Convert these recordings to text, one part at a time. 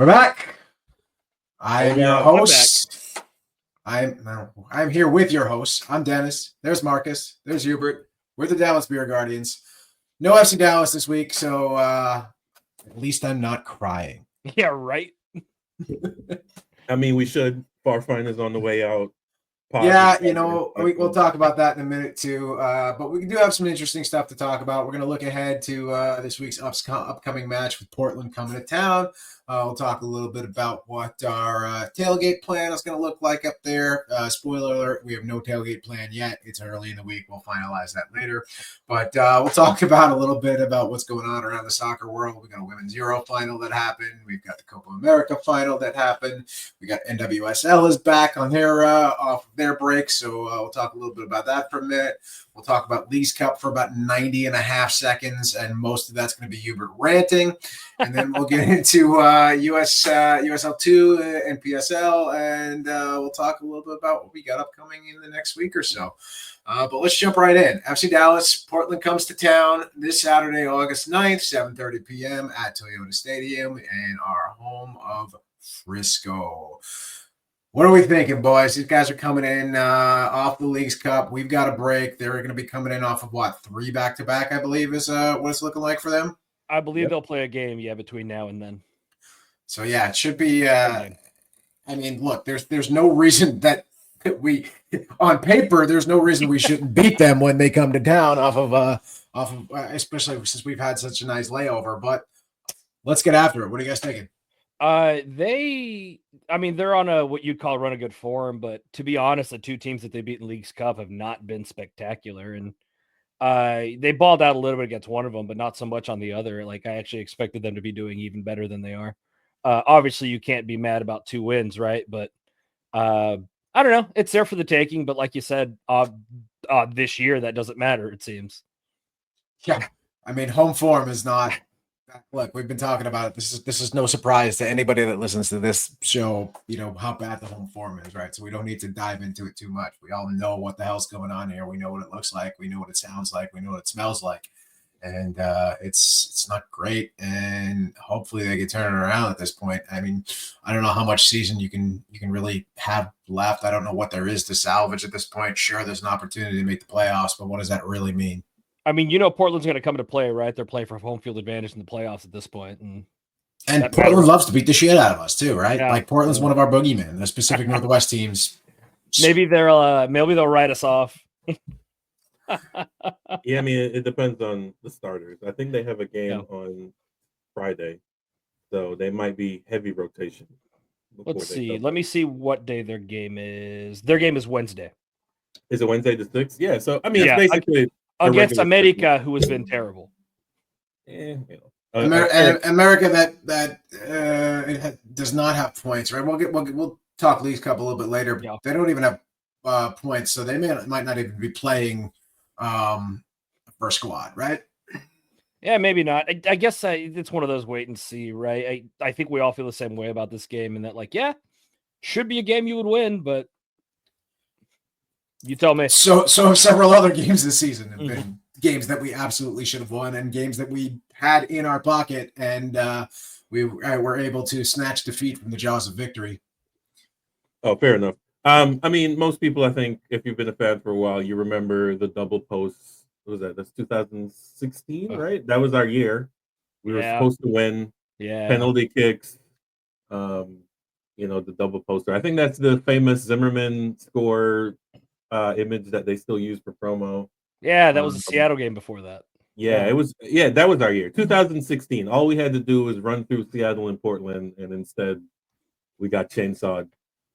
We're back. I am your host. I'm here with your host. I'm Dennis. There's Marcus. There's Hubert. We're the Dallas Beer Guardians. No FC Dallas this week, so at least I'm not crying. Yeah, right. I mean, we should. Farfine is on the way out. Yeah, we'll talk about that in a minute too. But we do have some interesting stuff to talk about. We're going to look ahead to this week's upcoming match with Portland coming to town. We'll talk a little bit about what our tailgate plan is going to look like up there. Spoiler alert, we have no tailgate plan yet. It's early in the week. We'll finalize that later. But we'll talk about a little bit about what's going on around the soccer world. We got a Women's Euro final that happened. We've got the Copa America final that happened. We got NWSL is back on their off their break. So we'll talk a little bit about that for a minute. We'll talk about Leagues Cup for about 90 and a half seconds, and most of that's going to be Hubert ranting. And then we'll get into Usl2 and NPSL, and we'll talk a little bit about what we got upcoming in the next week or so. But let's jump right in. FC Dallas, Portland comes to town this Saturday, August 9th, 7:30 p.m. at Toyota Stadium in our home of Frisco. What are we thinking, boys? These guys are coming in off the Leagues Cup. We've got a break. They're going to be coming in off of, 3 back-to-back, I believe, is what it's looking like for them? I believe they'll play a game, between now and then. So, yeah, it should be look, there's no reason that we – on paper, there's no reason we shouldn't beat them when they come to town off of especially since we've had such a nice layover. But let's get after it. What are you guys thinking? They're on a what you'd call run a good form, but to be honest, the two teams that they beat in Leagues Cup have not been spectacular, and they balled out a little bit against one of them, but not so much on the other. Like, I actually expected them to be doing even better than they are. Obviously, you can't be mad about 2 wins, right? But I don't know. It's there for the taking, but like you said, this year that doesn't matter, it seems. Yeah, home form is not. Look, we've been talking about it. This is no surprise to anybody that listens to this show, how bad the home form is, right? So we don't need to dive into it too much. We all know what the hell's going on here. We know what it looks like. We know what it sounds like. We know what it smells like. And it's not great. And hopefully they can turn it around at this point. I don't know how much season you can really have left. I don't know what there is to salvage at this point. Sure, there's an opportunity to make the playoffs, but what does that really mean? Portland's going to come into play, right? They're playing for home field advantage in the playoffs at this point. And Portland loves to beat the shit out of us too, right? Yeah. Like, Portland's one of our boogeymen. The Pacific Northwest teams. Maybe they'll write us off. Yeah, it depends on the starters. I think they have a game on Friday, so they might be heavy rotation. Let's see. Let me see what day their game is. Their game is Wednesday. Is it Wednesday the 6th? Yeah, so it's basically against America, who has been terrible. America that does not have points, right? We'll talk Leagues Cup a little bit later. But they don't even have points, so they might not even be playing first squad, right? Yeah, maybe not. I guess it's one of those wait and see, right? I think we all feel the same way about this game, and that should be a game you would win, but you tell me. So several other games this season have been games that we absolutely should have won, and games that we had in our pocket, and we were able to snatch defeat from the jaws of victory. Oh, fair enough. Most people, I think, if you've been a fan for a while, you remember the double posts. What was that? That's 2016, right? That was our year. We were supposed to win. Yeah. Penalty kicks. The double poster. I think that's the famous Zimmerman score image that they still use for promo. Yeah, that was the Seattle game before that. Yeah, it was. Yeah, that was our year, 2016. All we had to do was run through Seattle and Portland, and instead we got chainsawed.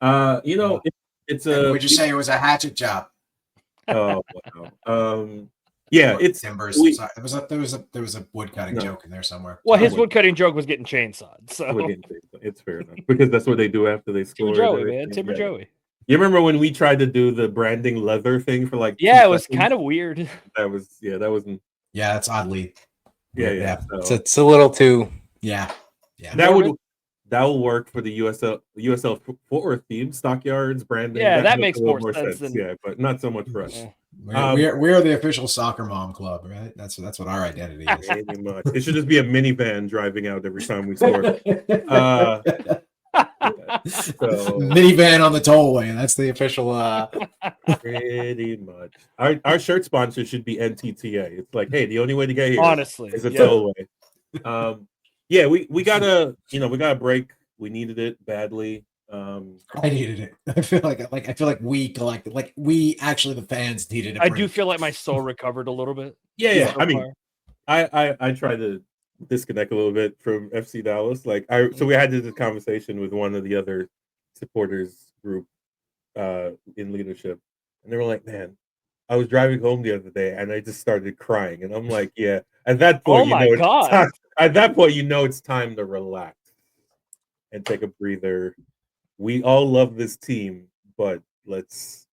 It's a. Would you say it was a hatchet job? Oh wow. Yeah, it's timbers. Sorry. There was a wood cutting joke in there somewhere. Well, his wood cutting joke was getting chainsawed, so it's fair enough because that's what they do after they score. Timber Joey. You remember when we tried to do the branding leather thing for it was kind of weird. That wasn't. Yeah, that's oddly. Yeah. So. It's a little too. Yeah. That will work for the USL Fort Worth theme, Stockyards branding. Yeah, that makes more sense. Yeah, but not so much for us. We're the official soccer mom club, right? That's what our identity is. Pretty much. It should just be a minivan driving out every time we score. Minivan on the tollway. That's the official. Pretty much. Our shirt sponsor should be NTTA. It's like, hey, the only way to get here honestly is a tollway. Yeah, we got a break. We needed it badly. I needed it. I feel like we actually the fans needed it. I do feel like my soul recovered a little bit. Yeah. I mean, I try to disconnect a little bit from FC Dallas. So we had this conversation with one of the other supporters group in leadership, and they were like, "Man, I was driving home the other day and I just started crying." And I'm like, "Yeah." At that point, it's time to relax and take a breather. We all love this team, but let's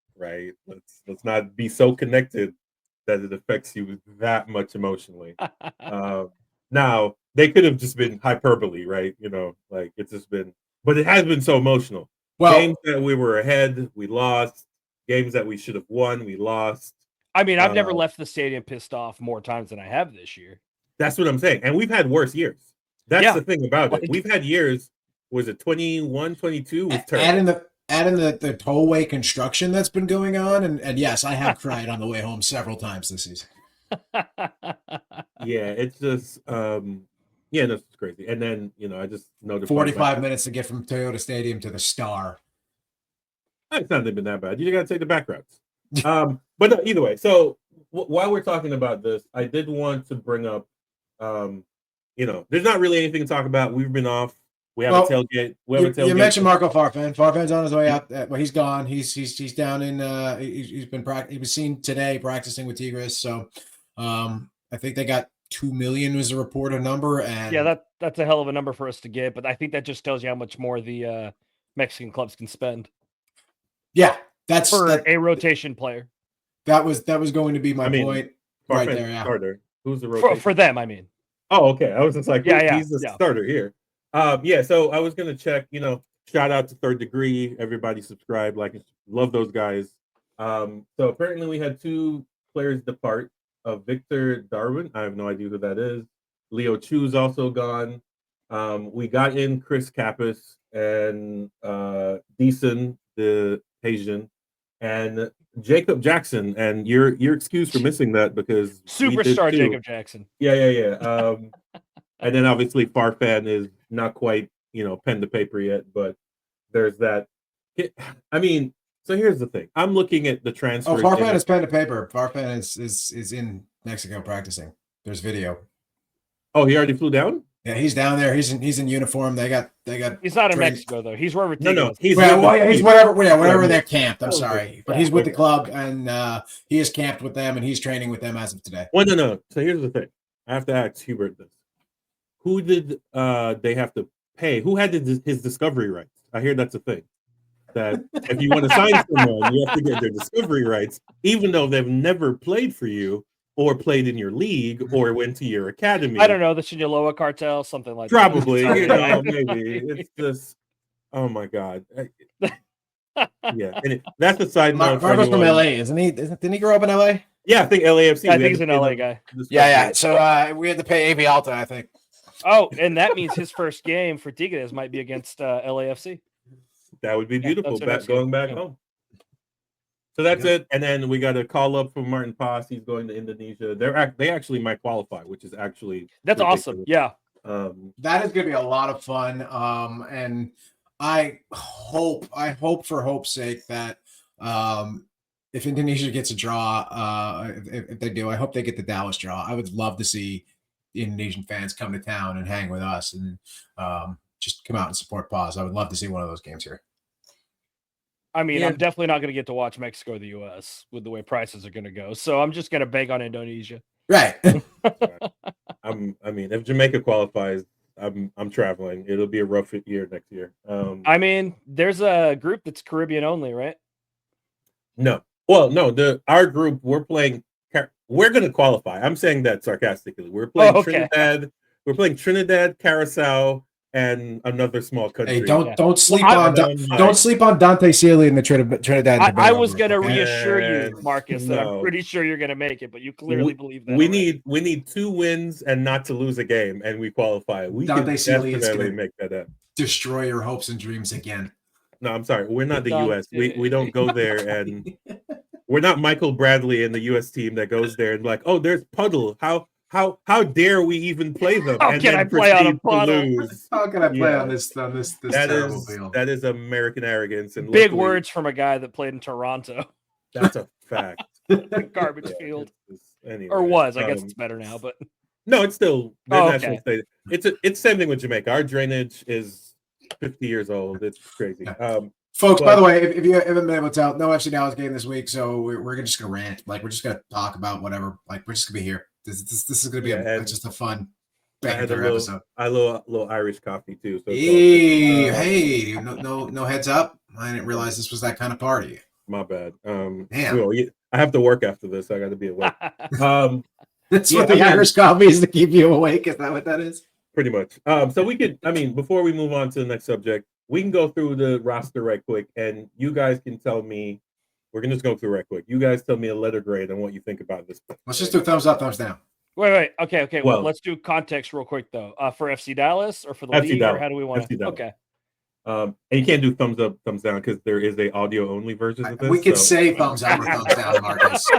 not be so connected that it affects you that much emotionally. Now they could have just been hyperbole, right? It's just been, but it has been so emotional. Well, games that we were ahead, we lost. Games that we should have won, we lost. I mean, I've never left the stadium pissed off more times than I have this year. That's what I'm saying. And we've had worse years. That's the thing about it. We've had years, was it 21, 22? Was terrible. Adding the tollway construction that's been going on. And yes, I have cried on the way home several times this season. Yeah, it's just, that's crazy. And then, I just notified 45 minutes to get from Toyota Stadium to the Star. It's not been that bad. You got to take the back routes. But no, either way. So while we're talking about this, I did want to bring up, there's not really anything to talk about. We've been off. We have a tailgate. You mentioned Marco Farfan. Farfan's on his way out. Well, he's gone. He's down in. He was seen today practicing with Tigres. So, I think they got 2 million was a reported number. And yeah, that's a hell of a number for us to get. But I think that just tells you how much more the Mexican clubs can spend. Yeah, that's for a rotation player. That was going to be my point right there. Yeah. Starter. Who's the rotation? For them, I mean. Oh, okay. I was just like, he's the starter here. So I was gonna check. Shout out to Third Degree. Everybody subscribe, love those guys. So apparently we had 2 players depart. Victor Darwin. I have no idea who that is. Leo Chu's also gone. We got in Chris Kappas and Deason, the Asian, and Jacob Jackson. And you're excused for missing that because superstar Jacob Jackson. Yeah. And then obviously Farfan is not quite pen to paper yet, but there's that. I mean, so here's the thing. I'm looking at the transfer. Oh, Farfan is pen to paper. Farfan is in Mexico practicing. There's video. Oh, he already flew down? Yeah, he's down there. He's in uniform. They got. He's not in Mexico though. He's wherever. No, he's wherever they're camped. I'm sorry, but he's with the club and he is camped with them and he's training with them as of today. Well, no. So here's the thing. I have to ask Hubert this: who did they have to pay? Who had his discovery rights? I hear that's a thing. That if you want to sign someone, you have to get their discovery rights, even though they've never played for you or played in your league or went to your academy. I don't know, the Sinaloa cartel, something like Probably, that. Maybe. It's just, oh my God. Yeah, and that's a side note. Marco's from LA, isn't he? Didn't he grow up in LA? Yeah, I think LAFC. I think he's an LA guy. Yeah. So we had to pay AV Alta, I think. Oh, and that means his first game for Tigres might be against LAFC. That would be beautiful. Going back home. So that's it. And then we got a call up from Martin Paz. He's going to Indonesia. They actually might qualify, which is actually that's ridiculous. Awesome. Yeah. That is going to be a lot of fun. And I hope for hope's sake that if Indonesia gets a draw, if they do, I hope they get the Dallas draw. I would love to see the Indonesian fans come to town and hang with us and just come out and support Paz. I would love to see one of those games here. I mean, I'm definitely not going to get to watch Mexico or the U.S. with the way prices are going to go. So I'm just going to bank on Indonesia. Right. I mean, if Jamaica qualifies, I'm traveling. It'll be a rough year next year. I mean, there's a group that's Caribbean only, right? No. Well, no. Our group, we're playing. We're going to qualify. I'm saying that sarcastically. We're playing Trinidad. We're playing Trinidad, Curacao, and another small country. Hey, don't sleep Well, don't sleep on Dante Sealy in the Trinidad and Tobago. I was going to group, okay? reassure you, Marcus, that I'm No. pretty sure you're going to make it, but you clearly believe that. We need 2 wins and not to lose a game, and we qualify. We Dante can Sealy is definitely gonna make that up. destroy your hopes and dreams again. No, I'm sorry. We're not the Dante. U.S. We don't go there, and we're not Michael Bradley in the U.S. team that goes there and like, oh, there's puddle. How dare we even play them? How and can then I play on a proceed to puddle? lose. How can I play Yeah. on this That terrible is field? that is American arrogance, and Big luckily, words from a guy that played in Toronto. That's a fact. Garbage field. Anyway, Or was. I guess it's better now, but no, it's still the Oh, national okay. state. It's same thing with Jamaica. Our drainage is 50 years old. It's crazy. Yeah. Folks, by the way, if you haven't been able to tell, no FC Dallas game this week, so we're just gonna rant. Like we're just gonna talk about whatever. Like we're just gonna be here. This is gonna be just a fun episode. I little Irish coffee too. So hey, no heads up. I didn't realize this was that kind of party. My bad. Damn. I have to work after this. I got to be awake. That's what the Irish coffee is, to keep you awake. Is that what that is? Pretty much. So we could. I mean, before we move on to the next subject, we can go through the roster right quick, and you guys can tell me. We're gonna just go through right quick. You guys tell me a letter grade on what you think about this. Let's just do thumbs up, thumbs down. Wait. Okay. Well, let's do context real quick though. For FC Dallas or for the FC league, Dallas. or how do we want to? Okay. And you can't do thumbs up, thumbs down because there is a audio only version of this. We could say thumbs up or thumbs down, Marcus.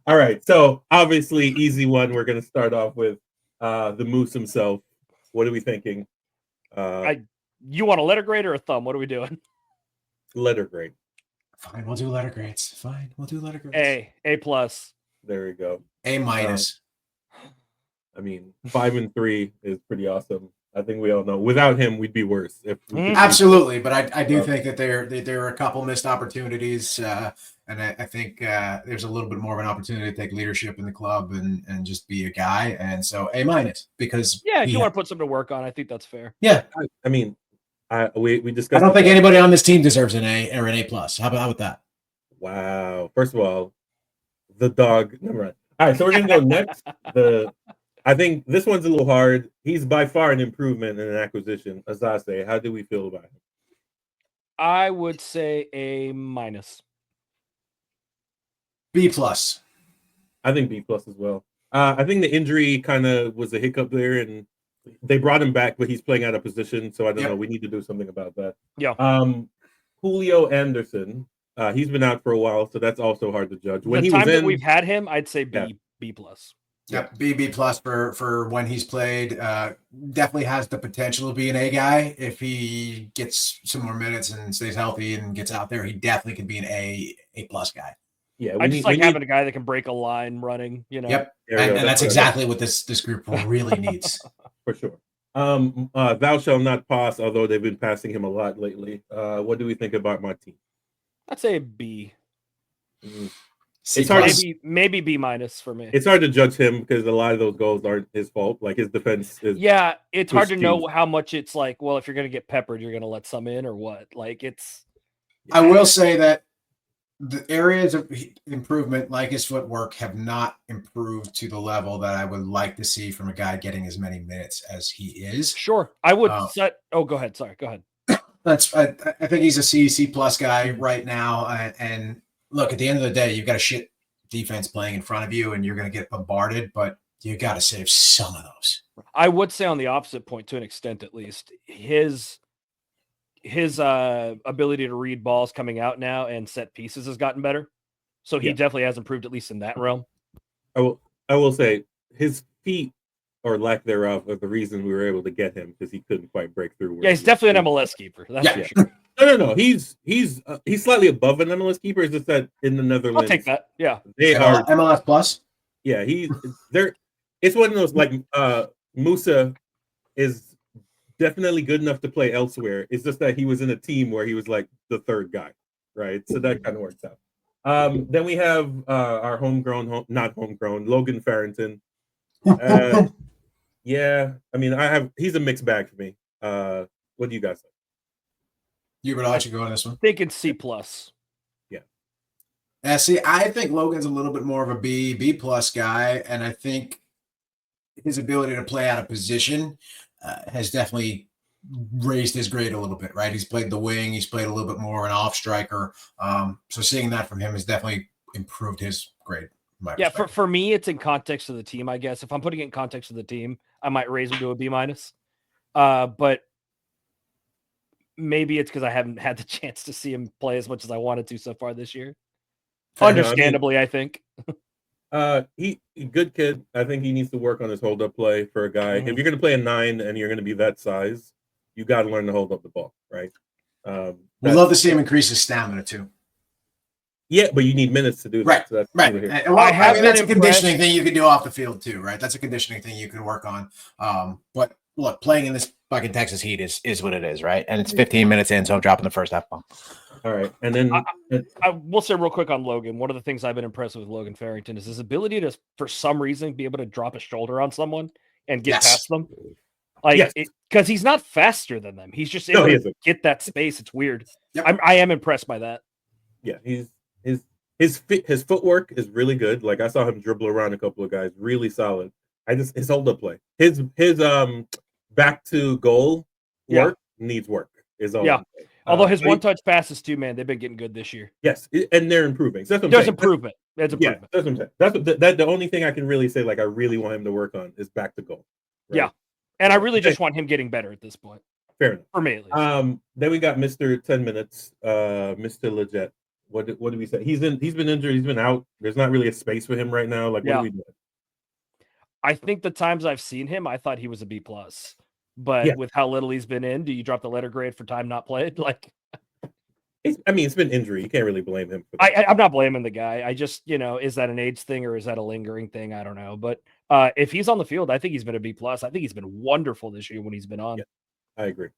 All right. So obviously, easy one. We're gonna start off with the Moose himself. What are we thinking? You want a letter grade or a thumb? What are we doing? Letter grade. Fine, we'll do letter grades. Fine, we'll do letter grades. A plus. There we go. A minus. I mean, 5 and 3 is pretty awesome. I think we all know. Without him, we'd be worse. Absolutely, but I do think that there are a couple missed opportunities, and I think there's a little bit more of an opportunity to take leadership in the club and just be a guy. And so A minus, because if you want to put something to work on, I think that's fair. Yeah, I mean, we discussed. I don't think anybody on this team deserves an A or an A plus. How about that? Wow. First of all, the dog. Never mind. All right, so we're gonna go next. I think this one's a little hard. He's by far an improvement in an acquisition. Azase, how do we feel about him? I would say A minus. B plus. I think B plus as well. I think the injury kind of was a hiccup there, and they brought him back, but he's playing out of position, so I don't know. We need to do something about that. Yeah. Julio Anderson, he's been out for a while, so that's also hard to judge. When the time that we've had him, I'd say B plus. Yep, B plus for when he's played. Definitely has the potential to be an A guy if he gets some more minutes and stays healthy and gets out there. He definitely could be an A plus guy. Yeah, I just like having a guy that can break a line running. You know. Yep, and that's exactly what this group really needs. For sure. Thou shall not pass, although they've been passing him a lot lately. What do we think about my team? I'd say B. It's hard maybe B minus for me. It's hard to judge him because a lot of those goals aren't his fault. Like his defense is. Yeah, it's hard to know how much it's like. Well, if you're going to get peppered, you're going to let some in or what? Like it's. I will say that the areas of improvement, like his footwork, have not improved to the level that I would like to see from a guy getting as many minutes as he is. Sure, I would set. Oh, go ahead. Sorry, go ahead. I think he's a C plus guy right now, and. Look, at the end of the day, you've got a shit defense playing in front of you, and you're going to get bombarded, but you got to save some of those. I would say on the opposite point, to an extent at least, his ability to read balls coming out now and set pieces has gotten better. So he definitely has improved, at least in that realm. I will say his feet or lack thereof are the reason we were able to get him because he couldn't quite break through. Yeah, he's definitely an MLS keeper. That's for sure. No. He's slightly above an MLS keeper. It's just that in the Netherlands, I'll take that. Yeah, they are MLS plus. Yeah, they're. It's one of those like Musa is definitely good enough to play elsewhere. It's just that he was in a team where he was like the third guy, right? So that kind of works out. Then we have our not homegrown Logan Farrington. Yeah, I mean, he's a mixed bag for me. What do you guys think? Hubert, I'll let you go on this one. Thinking C plus. Yeah. See, I think Logan's a little bit more of a B plus guy, and I think his ability to play out of position has definitely raised his grade a little bit, right? He's played the wing. He's played a little bit more an off striker. So seeing that from him has definitely improved his grade. Yeah, for me, it's in context of the team, I guess. If I'm putting it in context of the team, I might raise him to a B-. But maybe it's because I haven't had the chance to see him play as much as I wanted to so far this year. Understandably, I think. He good kid. I think he needs to work on his hold up play for a guy. If you're going to play a 9 and you're going to be that size, you got to learn to hold up the ball, right? We'd love to see him increase his stamina too. Yeah, but you need minutes to do that. Right, so that's right. Well, I mean, that's a conditioning thing you can do off the field too, right? That's a conditioning thing you can work on. But look, playing in this fucking Texas heat is what it is, right? And it's 15 minutes in, so I'm dropping the first F-bomb. All right, and then I will say real quick on Logan. One of the things I've been impressed with Logan Farrington is his ability to, for some reason, be able to drop a shoulder on someone and get past them. Like, because he's not faster than them. He's just able to get that space. It's weird. Yep. I am impressed by that. Yeah, his footwork is really good. Like I saw him dribble around a couple of guys, really solid. His hold up play, his back to goal work needs work. Is all. Yeah. Although his one touch passes too, man, they've been getting good this year. Yes, and they're improving. So that's what There's improvement. There's improvement. Yeah, that's what I'm saying. That's the only thing I can really say. Like I really want him to work on is back to goal. Right? Yeah, and I really just want him getting better at this point. Fair enough. For me at least. Then we got Mr. 10 minutes, Mr. Leggett. What did we say? He's been injured. He's been out. There's not really a space for him right now. Like, what are we doing? I think the times I've seen him, I thought he was a B+. But with how little he's been in, do you drop the letter grade for time not played? Like, it's been injury. You can't really blame him. I'm not blaming the guy. I just, is that an age thing or is that a lingering thing? I don't know. But if he's on the field, I think he's been a B+. I think he's been wonderful this year when he's been on. Yeah, I agree.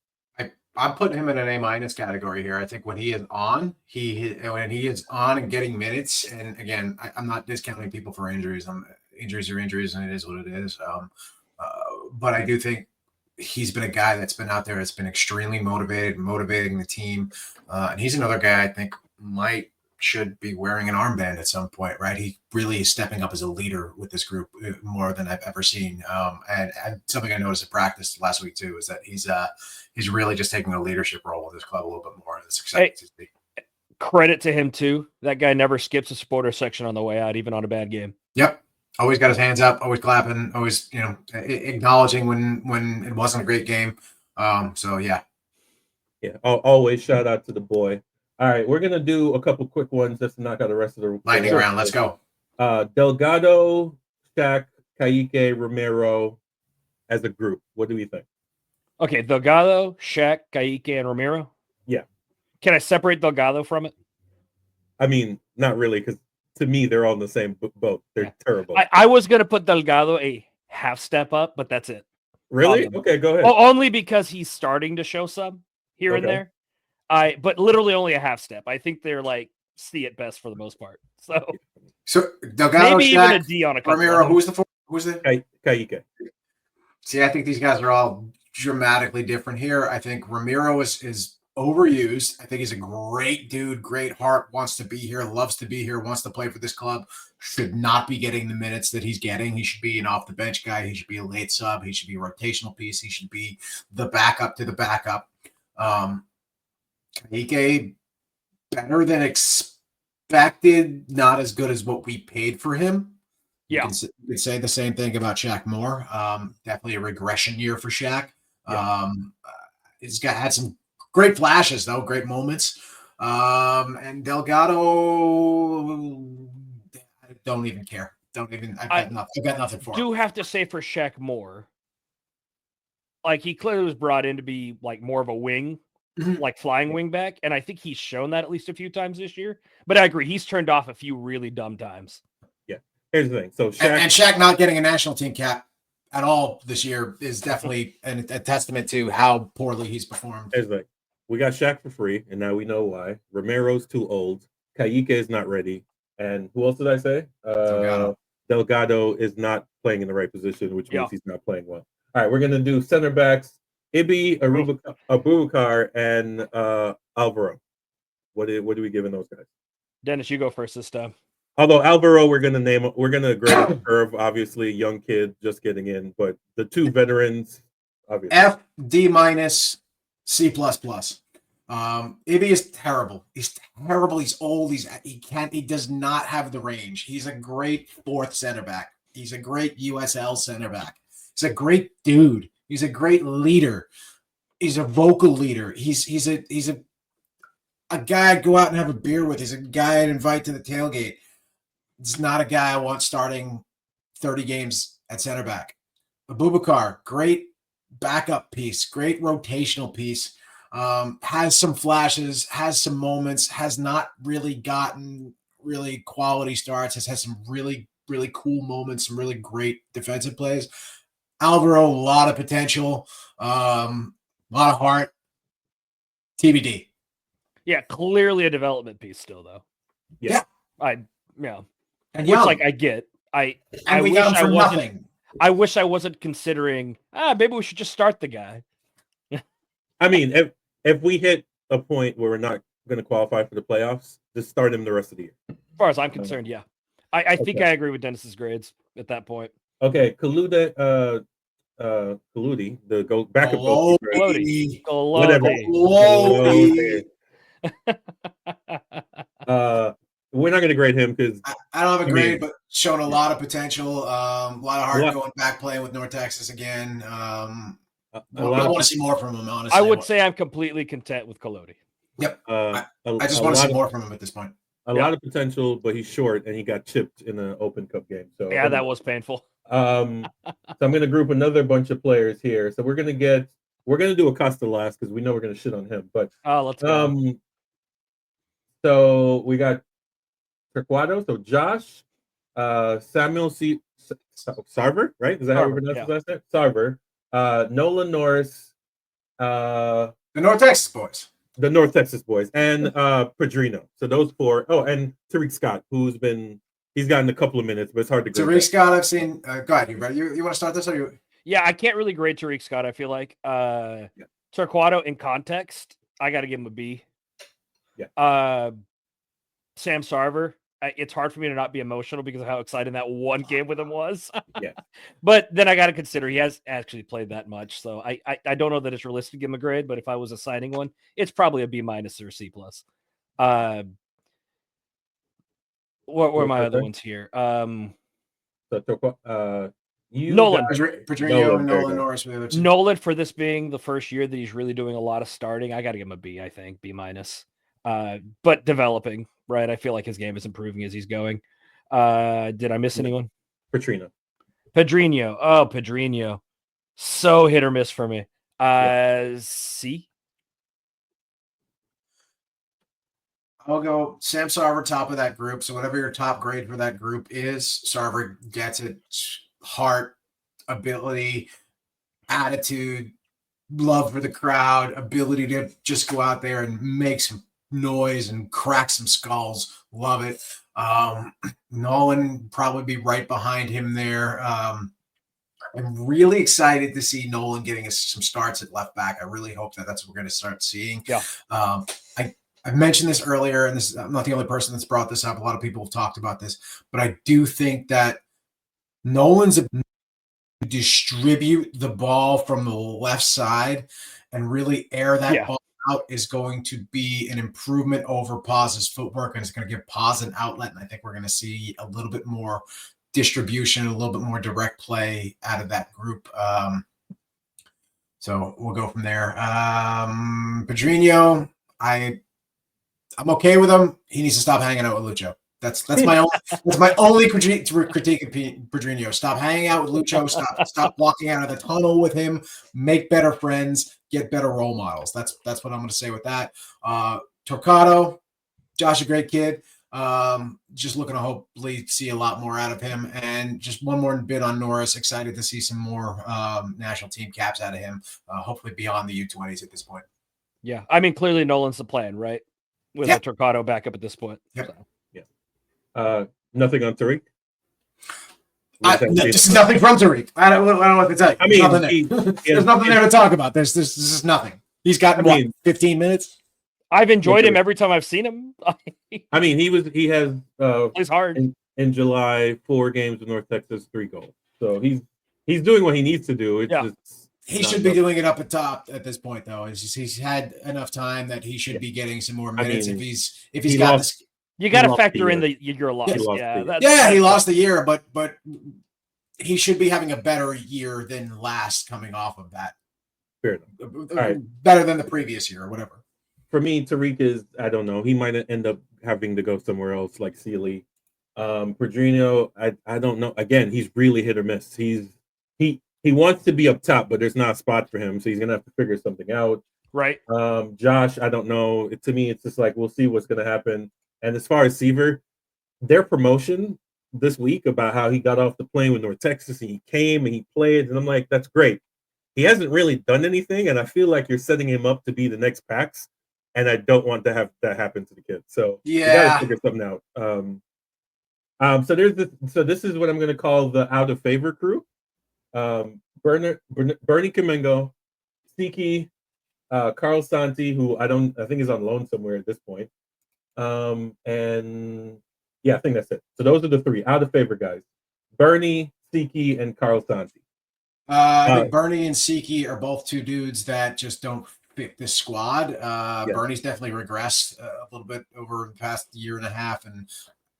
I'm putting him in an A- category here. I think when he is on, when he is on and getting minutes, and again, I'm not discounting people for injuries. Injuries are injuries, and it is what it is. But I do think he's been a guy that's been out there, that's been extremely motivating the team, and he's another guy I think should be wearing an armband at some point, right? He really is stepping up as a leader with this group more than I've ever seen. And something I noticed at practice last week too is that he's really just taking a leadership role with this club a little bit more. It's exciting to see. Credit to him too. That guy never skips a supporter section on the way out, even on a bad game. Yep. Always got his hands up, always clapping, always, acknowledging when it wasn't a great game. So yeah. Yeah. Always shout out to the boy. All right, we're gonna do a couple quick ones just to knock out the rest of the lightning round. Let's go. Delgado, Shaq, Kaique, Romero as a group. What do we think? Okay, Delgado, Shaq, Kaique, and Romero. Yeah. Can I separate Delgado from it? I mean, not really, because to me they're all in the same boat. They're terrible. I was gonna put Delgado a half step up, but that's it. Really? Okay, go ahead. Well, only because he's starting to show some here and there. But literally only a half step. I think they're like C at best for the most part. So Delgado, maybe Shaq, even a D on a couple. Romero. Who's the Kaique? See, I think these guys are all dramatically different here. I think Romero is overused. I think he's a great dude, great heart, wants to be here, loves to be here, wants to play for this club. Should not be getting the minutes that he's getting. He should be an off the bench guy. He should be a late sub. He should be a rotational piece. He should be the backup to the backup. Kaique, better than expected, not as good as what we paid for him. Yeah. You could say the same thing about Shaq Moore. Definitely a regression year for Shaq. Yeah. He's had some great flashes, though, great moments. And Delgado, I don't even care. I've got nothing for him. Do have to say for Shaq Moore, like he clearly was brought in to be like more of a wing. Like flying wing back, and I think he's shown that at least a few times this year. But I agree, he's turned off a few really dumb times. Yeah, here's the thing. So Shaq not getting a national team cap at all this year is definitely a testament to how poorly he's performed. Here's the thing. We got Shaq for free, and now we know why. Romero's too old. Kaique is not ready, and who else did I say? Delgado is not playing in the right position, which means he's not playing well. All right, we're gonna do center backs. Ibi, Abubakar, and Alvaro. What are we giving those guys? Dennis, you go first this time. Although Alvaro, we're gonna grade the curve. Obviously, young kid just getting in, but the two veterans, obviously. F, D minus, C plus plus. Ibby is terrible. He's terrible. He's old. He does not have the range. He's a great fourth center back. He's a great USL center back. He's a great dude. He's a great leader. He's a vocal leader. He's a guy I'd go out and have a beer with. He's a guy I'd invite to the tailgate. It's not a guy I want starting 30 games at center back. Abubakar, great backup piece, great rotational piece. Has some flashes, has some moments, has not really gotten really quality starts, has had some really, really cool moments, some really great defensive plays. Alvaro, a lot of potential, a lot of heart. TBD. Yeah, clearly a development piece still, though. Yeah. And which, young. Like, I get. And we got him for nothing. I wish I wasn't considering, maybe we should just start the guy. I mean, if we hit a point where we're not going to qualify for the playoffs, just start him the rest of the year. As far as I'm concerned, yeah. I think I agree with Dennis's grades at that point. Okay, Kaludi, the backup goalkeeper. Kaludi. We're not going to grade him because I don't have a grade, but showing a lot of potential, a lot of heart going back playing with North Texas again. I want to see more from him, honestly. I would say I'm completely content with Kaludi. Yep. I just want to see more from him at this point. A lot of potential, but he's short and he got chipped in an Open Cup game. So yeah, that was painful. So I'm going to group another bunch of players here. So we're going to do Acosta last because we know we're going to shit on him. But let's go. So we got Torquato, so Josh, Samuel Sarver, right? Is that how we pronounce his last name? Sarver, Nolan Norris, the North Texas boys. The North Texas boys, and Pedrino. So those four. Oh, and Tariq Scott, he's gotten a couple of minutes, but it's hard to grade. Tariq Scott, I've seen. Go ahead, you want to start this? Or you? Yeah, I can't really grade Tariq Scott. I feel like Torquato in context, I got to give him a B. Yeah. Sam Sarver, it's hard for me to not be emotional because of how exciting that one game with him was. Yeah. But then I got to consider he has actually played that much. So I don't know that it's realistic to give him a grade, but if I was assigning one, it's probably a B minus or C plus. What were my other ones here? Nolan. Pedrino, Nolan Norris. Nolan, for this being the first year that he's really doing a lot of starting, I got to give him a B, I think, B minus. But developing, right? I feel like his game is improving as he's going. Did I miss anyone? Pedrino. Oh, Pedrino. So hit or miss for me. C. I'll go Sam Sarver, top of that group. So whatever your top grade for that group is, Sarver gets it. Heart, ability, attitude, love for the crowd, ability to just go out there and make some noise and crack some skulls. Love it. Nolan probably be right behind him there. I'm really excited to see Nolan getting some starts at left back. I really hope that's what we're going to start seeing. Yeah. I mentioned this earlier, and I'm not the only person that's brought this up. A lot of people have talked about this, but I do think that Nolan's ability to distribute the ball from the left side and really air that ball out is going to be an improvement over Paz's footwork, and it's going to give Paz an outlet. And I think we're going to see a little bit more distribution, a little bit more direct play out of that group. So we'll go from there. Pedrino, I'm okay with him. He needs to stop hanging out with Lucho. That's my only critique of Pedrino. Stop hanging out with Lucho. Stop walking out of the tunnel with him. Make better friends. Get better role models. That's what I'm going to say with that. Torquato, Josh, a great kid. Just looking to hopefully see a lot more out of him. And just one more bit on Norris. Excited to see some more national team caps out of him. Hopefully beyond the U20s at this point. Yeah, I mean clearly Nolan's the plan, right? With a Torquato backup at this point. Yep. So. Nothing on Tariq. Just nothing from Tariq. I don't know what to tell you. I mean, there's nothing there to talk about. There's just nothing. He's gotten 15 minutes. I've enjoyed him every time I've seen him. I mean, he has plays hard in July, 4 games with North Texas, 3 goals. So he's doing what he needs to do. It's just He should be doing it up at top at this point, though. He's had enough time that he should be getting some more minutes. I mean, if he's got this, you got to factor in the your loss. He lost the year, but he should be having a better year than last coming off of that. Fair enough. All right. Better than the previous year or whatever. For me, Tariq is, I don't know. He might end up having to go somewhere else like Sealy. Pedrinho, I don't know. Again, he's really hit or miss. He wants to be up top, but there's not a spot for him, so he's gonna have to figure something out. Right. Josh, I don't know. To me, it's just like we'll see what's gonna happen. And as far as Seaver, their promotion this week about how he got off the plane with North Texas and he came and he played, and I'm like, that's great. He hasn't really done anything, and I feel like you're setting him up to be the next Pax, and I don't want to have that happen to the kid. So you gotta figure something out. So this is what I'm gonna call the out of favor crew. Bernie Kamingo, Siki, Carl Santi, who I think is on loan somewhere at this point. And yeah, I think that's it. So those are the three out of favor guys: Bernie, Siki, and Carl Santi. I think Bernie and Siki are both two dudes that just don't fit this squad. Bernie's definitely regressed a little bit over the past year and a half, and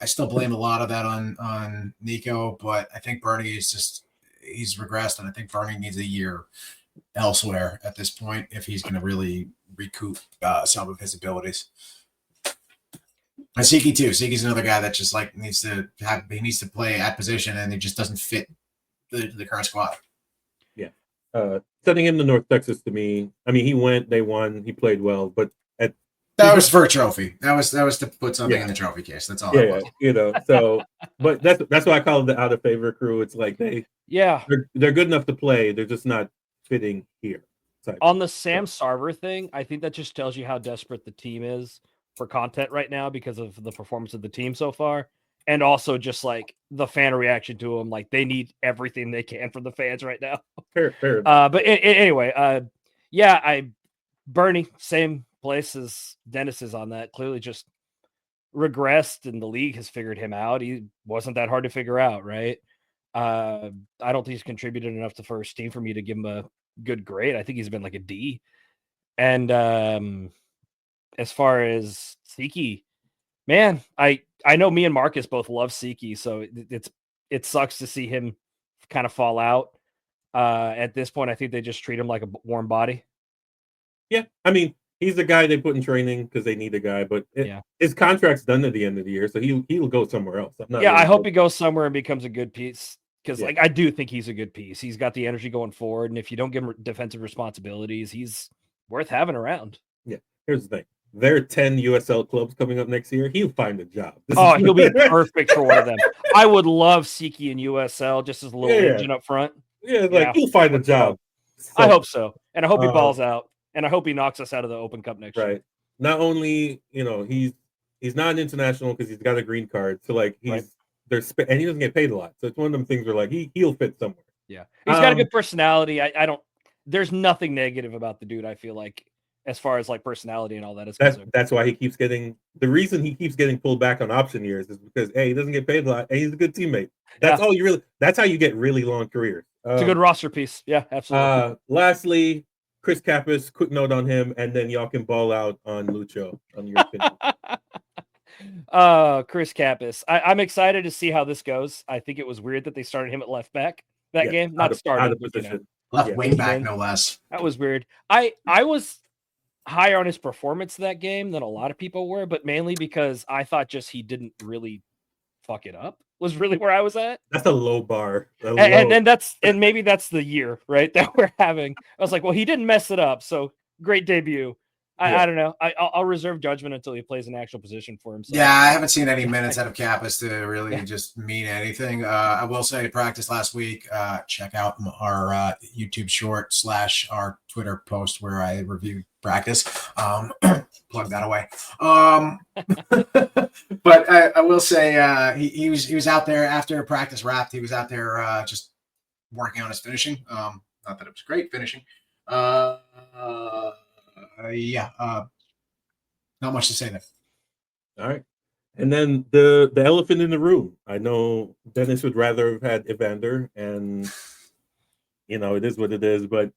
I still blame a lot of that on Nico, but I think Bernie is he's regressed, and I think Bernie needs a year elsewhere at this point if he's going to really recoup some of his abilities. And Siki too. Siki's another guy that just like needs to play at position, and he just doesn't fit the current squad. Yeah. Sending him to North Texas to me, I mean, they won, he played well, but that was for a trophy. That was to put something in the trophy case. That's all. Yeah, you know. So, but that's why I call it the out of favor crew. It's like they're good enough to play. They're just not fitting here. On the Sam Sarver thing, I think that just tells you how desperate the team is for content right now because of the performance of the team so far, and also just like the fan reaction to them. Like they need everything they can from the fans right now. Fair. But anyway, Bernie, same place as Dennis is on that. Clearly, just regressed, and the league has figured him out. He wasn't that hard to figure out, right? I don't think he's contributed enough to first team for me to give him a good grade. I think he's been like a D. And as far as Siki, man, I know me and Marcus both love Siki, so it sucks to see him kind of fall out. At this point, I think they just treat him like a warm body. Yeah, I mean, he's the guy they put in training because they need a guy, but his contract's done at the end of the year, so he'll go somewhere else. I hope he goes somewhere and becomes a good piece because, I do think he's a good piece. He's got the energy going forward, and if you don't give him defensive responsibilities, he's worth having around. Yeah, here's the thing: there are 10 USL clubs coming up next year. He'll find a job. He'll be perfect for one of them. I would love Siki in USL just as a little engine up front. Yeah, he'll find a job. So, I hope so, and I hope he balls out. And I hope he knocks us out of the Open Cup next year. Right. Not only, he's not an international because he's got a green card. So like and he doesn't get paid a lot. So it's one of them things where like he'll fit somewhere. Yeah. He's got a good personality. There's nothing negative about the dude, I feel like, as far as like personality and all that is concerned. That's why the reason he keeps getting pulled back on option years is because he doesn't get paid a lot and he's a good teammate. That's how you get really long careers. It's a good roster piece. Yeah, absolutely. Lastly, Chris Kappas, quick note on him, and then y'all can ball out on Lucho on your opinion. Chris Kappas. I'm excited to see how this goes. I think it was weird that they started him at left back game. Not started, out of position. Left wing back, no less. That was weird. I was higher on his performance that game than a lot of people were, but mainly because I thought just he didn't really fuck it up. Was really where I was at. That's a low bar. And maybe that's the year, right, that we're having. I was like, well, he didn't mess it up, so great debut. I don't know. I'll reserve judgment until he plays an actual position for himself. Yeah, I haven't seen any minutes out of Kappas to really just mean anything. I will say practice last week. Check out our YouTube short / our Twitter post where I reviewed practice. Plug that away. But I will say he was out there after practice wrapped. He was out there just working on his finishing. Not that it was great finishing. Not much to say there. All right. And then the elephant in the room. I know Dennis would rather have had Evander, and it is what it is, but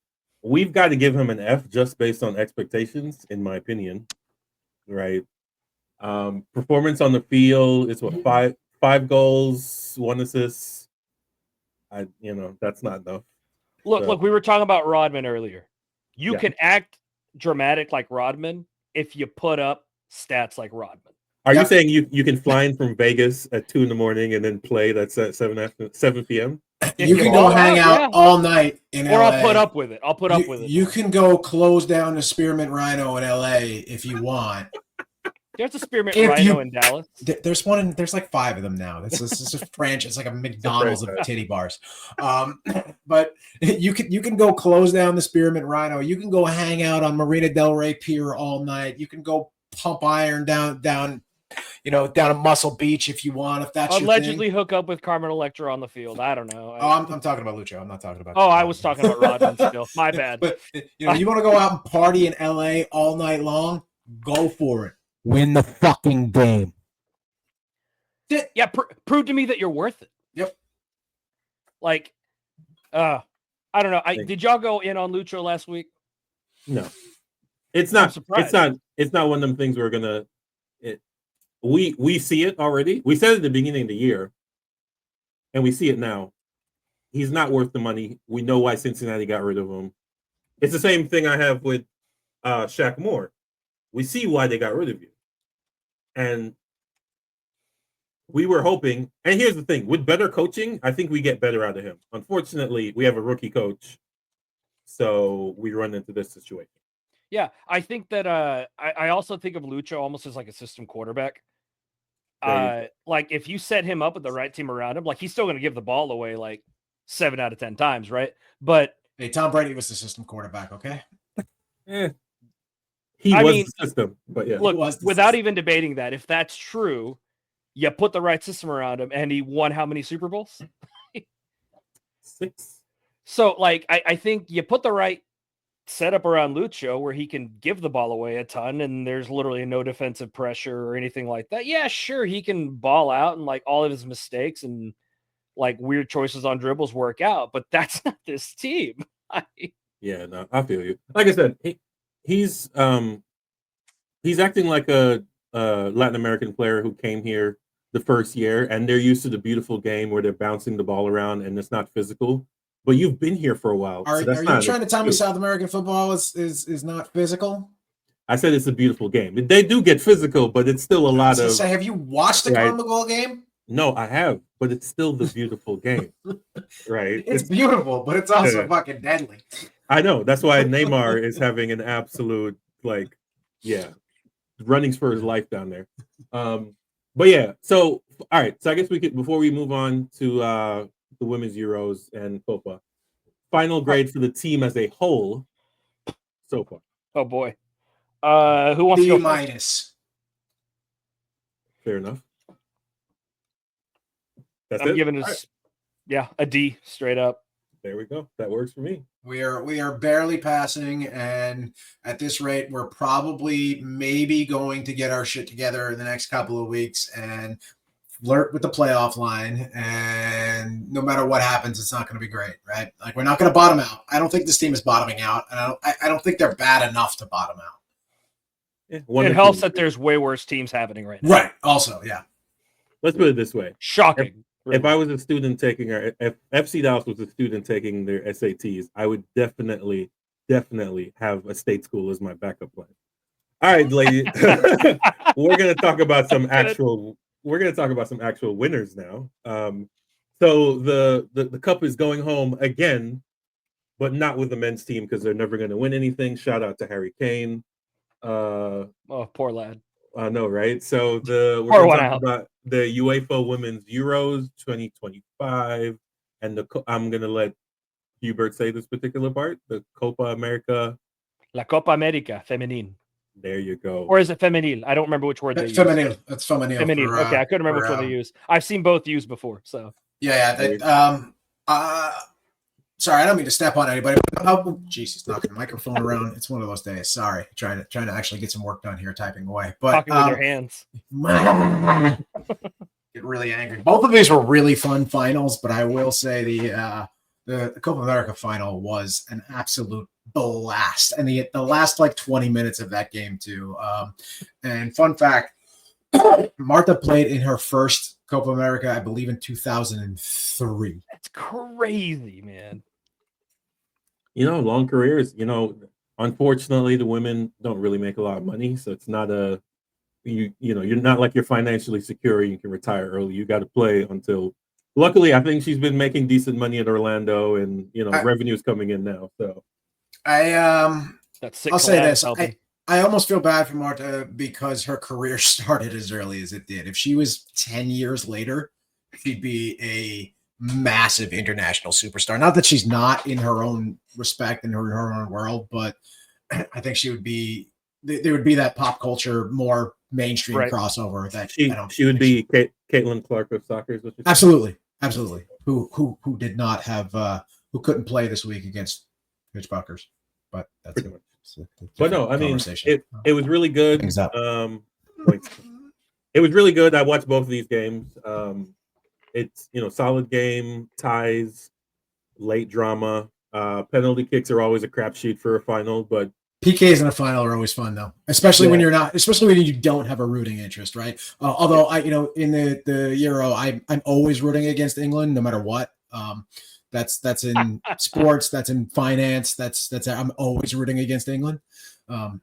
we've got to give him an F just based on expectations, in my opinion. Right. Performance on the field is what, five goals, 1 assist. That's not enough. Look, we were talking about Rodman earlier. You can act dramatic like Rodman if you put up stats like Rodman. Are you saying you can fly in from Vegas at 2 a.m. and then play that's at 7 p.m.? You can go hang out all night in LA. Or I'll put up with it. I'll put up with it. You can go close down the Spearmint Rhino in LA if you want. There's a Spearmint Rhino in Dallas. There's one. There's like 5 of them now. It's a franchise. It's like a McDonald's of titty bars. But you can go close down the Spearmint Rhino. You can go hang out on Marina Del Rey Pier all night. You can go pump iron down at Muscle Beach if you want. If that's allegedly hook up with Carmen Electra on the field. I don't know. Oh, I'm talking about Lucho. I'm not talking about. Oh, I was talking about Rodman still. My bad. But you want to go out and party in LA all night long? Go for it. Win the fucking game. Yeah, prove to me that you're worth it. Yep. Like, I don't know. Did y'all go in on Lucho last week? No, it's not. It's not one of them things we're gonna. We see it already. We said it at the beginning of the year, and we see it now. He's not worth the money. We know why Cincinnati got rid of him. It's the same thing I have with Shaq Moore. We see why they got rid of you. And we were hoping, and here's the thing, with better coaching, I think we get better out of him. Unfortunately, we have a rookie coach, so we run into this situation. Yeah, I think that I also think of Lucho almost as like a system quarterback. Like if you set him up with the right team around him, like he's still going to give the ball away like 7 out of 10 times, right? But hey, Tom Brady was the system quarterback, okay? He was the system, but yeah. Look, without even debating that, if that's true, you put the right system around him, and he won how many Super Bowls? 6. So, like, I think you put the right setup around Lucho where he can give the ball away a ton, and there's literally no defensive pressure or anything like that. Yeah, sure, he can ball out, and like all of his mistakes and like weird choices on dribbles work out, but that's not this team. Yeah, no, I feel you. Like I said, he's acting like a Latin American player who came here the first year, and they're used to the beautiful game where they're bouncing the ball around and it's not physical. But you've been here for a while. Are you trying to tell me South American football is not physical? I said it's a beautiful game. They do get physical, but it's still a lot of. Have you watched the CONMEBOL game? No, I have, but it's still the beautiful game, right? It's beautiful, but it's also fucking deadly. I know. That's why Neymar is having an absolute runnings for his life down there. But yeah, so all right. So I guess we could, before we move on to the women's Euros and COPA, final grade for the team as a whole so far. Oh boy, who wants to go B-. Fair enough. I'm giving this, a D straight up. There we go. That works for me. We are barely passing, and at this rate, we're probably maybe going to get our shit together in the next couple of weeks and flirt with the playoff line. And no matter what happens, it's not going to be great, right? Like, we're not going to bottom out. I don't think this team is bottoming out, and I don't think they're bad enough to bottom out. It helps that there's way worse teams happening right now. Right. Also, yeah. Let's put it this way. Shocking. If I was a student taking, or if FC Dallas was a student taking their SATs, I would definitely have a state school as my backup plan. All right, ladies, we're gonna talk about some actual winners now. So the cup is going home again, but not with the men's team because they're never gonna win anything. Shout out to Harry Kane. Oh, poor lad. I know, right? So we're going to talk about the UEFA Women's Euros 2025, and I'm going to let Hubert say this particular part, the Copa America. La Copa America Femenil. There you go. Or is it femenil? I don't remember which word they use. Femenil. It's femenil. Femenil. Okay, I couldn't remember which one they use. I've seen both used before, so. Yeah. Sorry, I don't mean to step on anybody. Oh, Jesus, knocking the microphone around. It's one of those days. Sorry, trying to actually get some work done here, typing away. But talking with your hands. Get really angry. Both of these were really fun finals, but I will say the Copa America final was an absolute blast, and the last like 20 minutes of that game too. And fun fact, Marta played in her first Copa America, I believe, in 2003. That's crazy, man. Long careers. Unfortunately, the women don't really make a lot of money, so it's not you're not like you're financially secure. You can retire early. You got to play until. Luckily, I think she's been making decent money at Orlando, and revenue is coming in now. So I'll say this. I almost feel bad for Marta because her career started as early as it did. If she was 10 years later, she'd be a massive international superstar. Not that she's not in her own respect in her own world, but I think she would be. There would be that pop culture, more mainstream crossover that she would be Caitlin Clark of soccer. Absolutely. Who did not have who couldn't play this week against Mitch Buckers, but that's pretty much. But no, I mean it was really good. It was really good. I watched both of these games. It's solid game, ties, late drama. Penalty kicks are always a crapshoot for a final, but PKs in a final are always fun though, especially when you don't have a rooting interest, right? Although in the Euro, I'm always rooting against England no matter what. That's in sports, that's in finance, that's I'm always rooting against England. But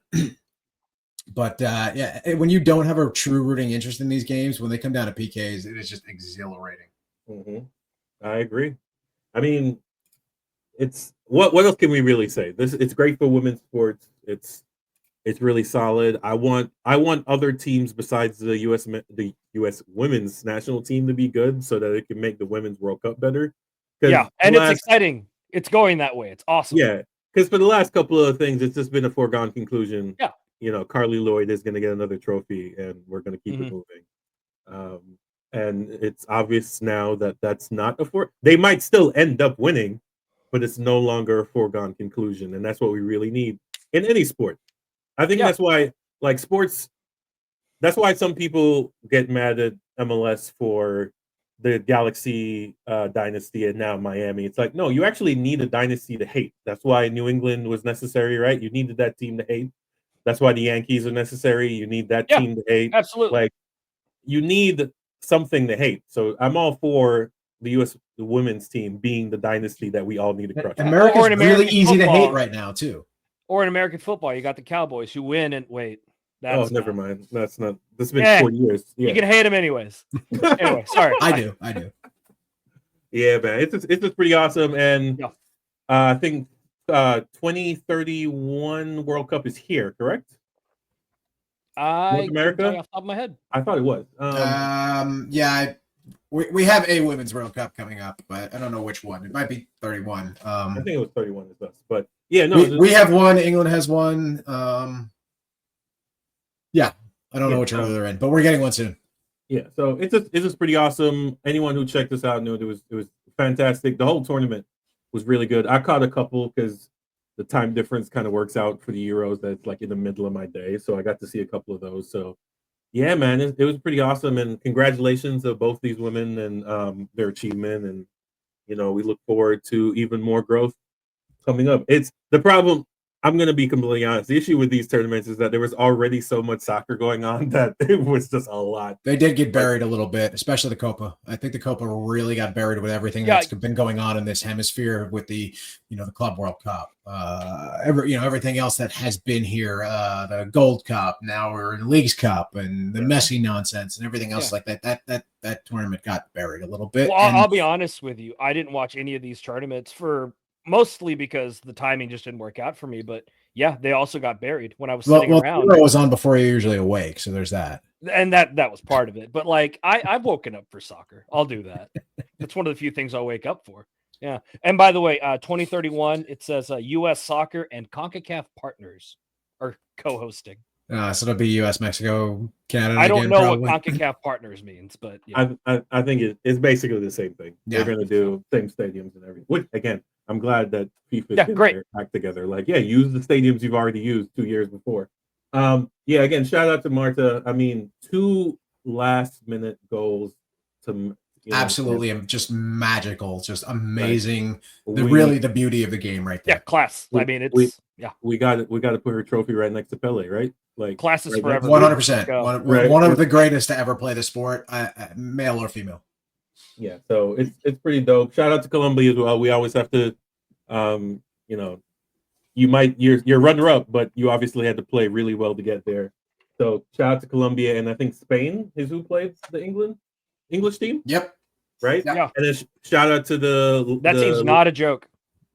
when you don't have a true rooting interest in these games, when they come down to PKs, it is just exhilarating. Mm-hmm. I agree. I mean, it's what else can we really say? It's great for women's sports. It's really solid. I want other teams besides the US women's national team to be good so that it can make the women's World Cup better. Yeah, and it's exciting. It's going that way. It's awesome. Yeah, because for the last couple of things, it's just been a foregone conclusion. Yeah. Carly Lloyd is going to get another trophy, and we're going to keep it moving. And it's obvious now that that's not they might still end up winning, but it's no longer a foregone conclusion, and that's what we really need in any sport. I think that's why, like sports, that's why some people get mad at MLS for the Galaxy dynasty and now Miami. It's like, no, you actually need a dynasty to hate. That's why New England was necessary, right? You needed that team to hate. That's why the Yankees are necessary. You need that team to hate. Absolutely. Like, you need something to hate. So I'm all for the women's team being the dynasty that we all need to crush. America's really easy to hate right now, too. Or in American football, you got the Cowboys who win and wait. Never mind. That's not. This has been 40 years. Yeah. You can hate them anyways. Anyway, sorry. I do. Yeah, man. It's just pretty awesome, and I think 2031 World Cup is here. Correct? North America. Off the top of my head, I thought it was. We have a women's World Cup coming up, but I don't know which one. It might be 31. I think it was 31 is us, but yeah, no. We have one. England has one. I don't know which order they're in, but we're getting one soon. Yeah, so it's just pretty awesome. Anyone who checked this out knew it was fantastic. The whole tournament was really good. I caught a couple because the time difference kind of works out for the Euros. That's like in the middle of my day, so I got to see a couple of those. So yeah, man, it was pretty awesome. And congratulations to both these women and their achievement. And we look forward to even more growth coming up. It's the problem. I'm going to be completely honest. The issue with these tournaments is that there was already so much soccer going on that it was just a lot. They did get buried a little bit, especially the COPA. I think the COPA really got buried with everything that's been going on in this hemisphere with the Club World Cup, everything else that has been here, the Gold Cup. Now we're in Leagues Cup and the Messi nonsense and everything else like that. That tournament got buried a little bit. Well, I'll be honest with you. I didn't watch any of these tournaments mostly because the timing just didn't work out for me. But yeah, they also got buried when I was sitting around. It was on before you're usually awake, so there's that. And that was part of it. But like I've woken up for soccer. I'll do that. That's one of the few things I'll wake up for. Yeah. And by the way, 2031, it says U.S. Soccer and CONCACAF partners are co-hosting. So it'll be U.S., Mexico, Canada. I don't know what CONCACAF partners means, but I think it's basically the same thing. Yeah. They're going to do same stadiums and everything. Which, again, I'm glad that FIFA back together. Like, use the stadiums you've already used 2 years before. Again, shout out to Marta. I mean, 2 last-minute goals to Absolutely, just magical, just amazing. Right. The beauty of the game, right there. Yeah, class. I mean, it's we got to put her trophy right next to Pele, right? Like class is right forever. 100%. Right. One of the greatest to ever play the sport, male or female. Yeah, so it's pretty dope. Shout out to Colombia as well. We always have to, you know, you're runner up, but you obviously had to play really well to get there. So shout out to Colombia, and I think Spain is who played the English team. Yep. Right. Yeah. And then shout out to that team's not a joke.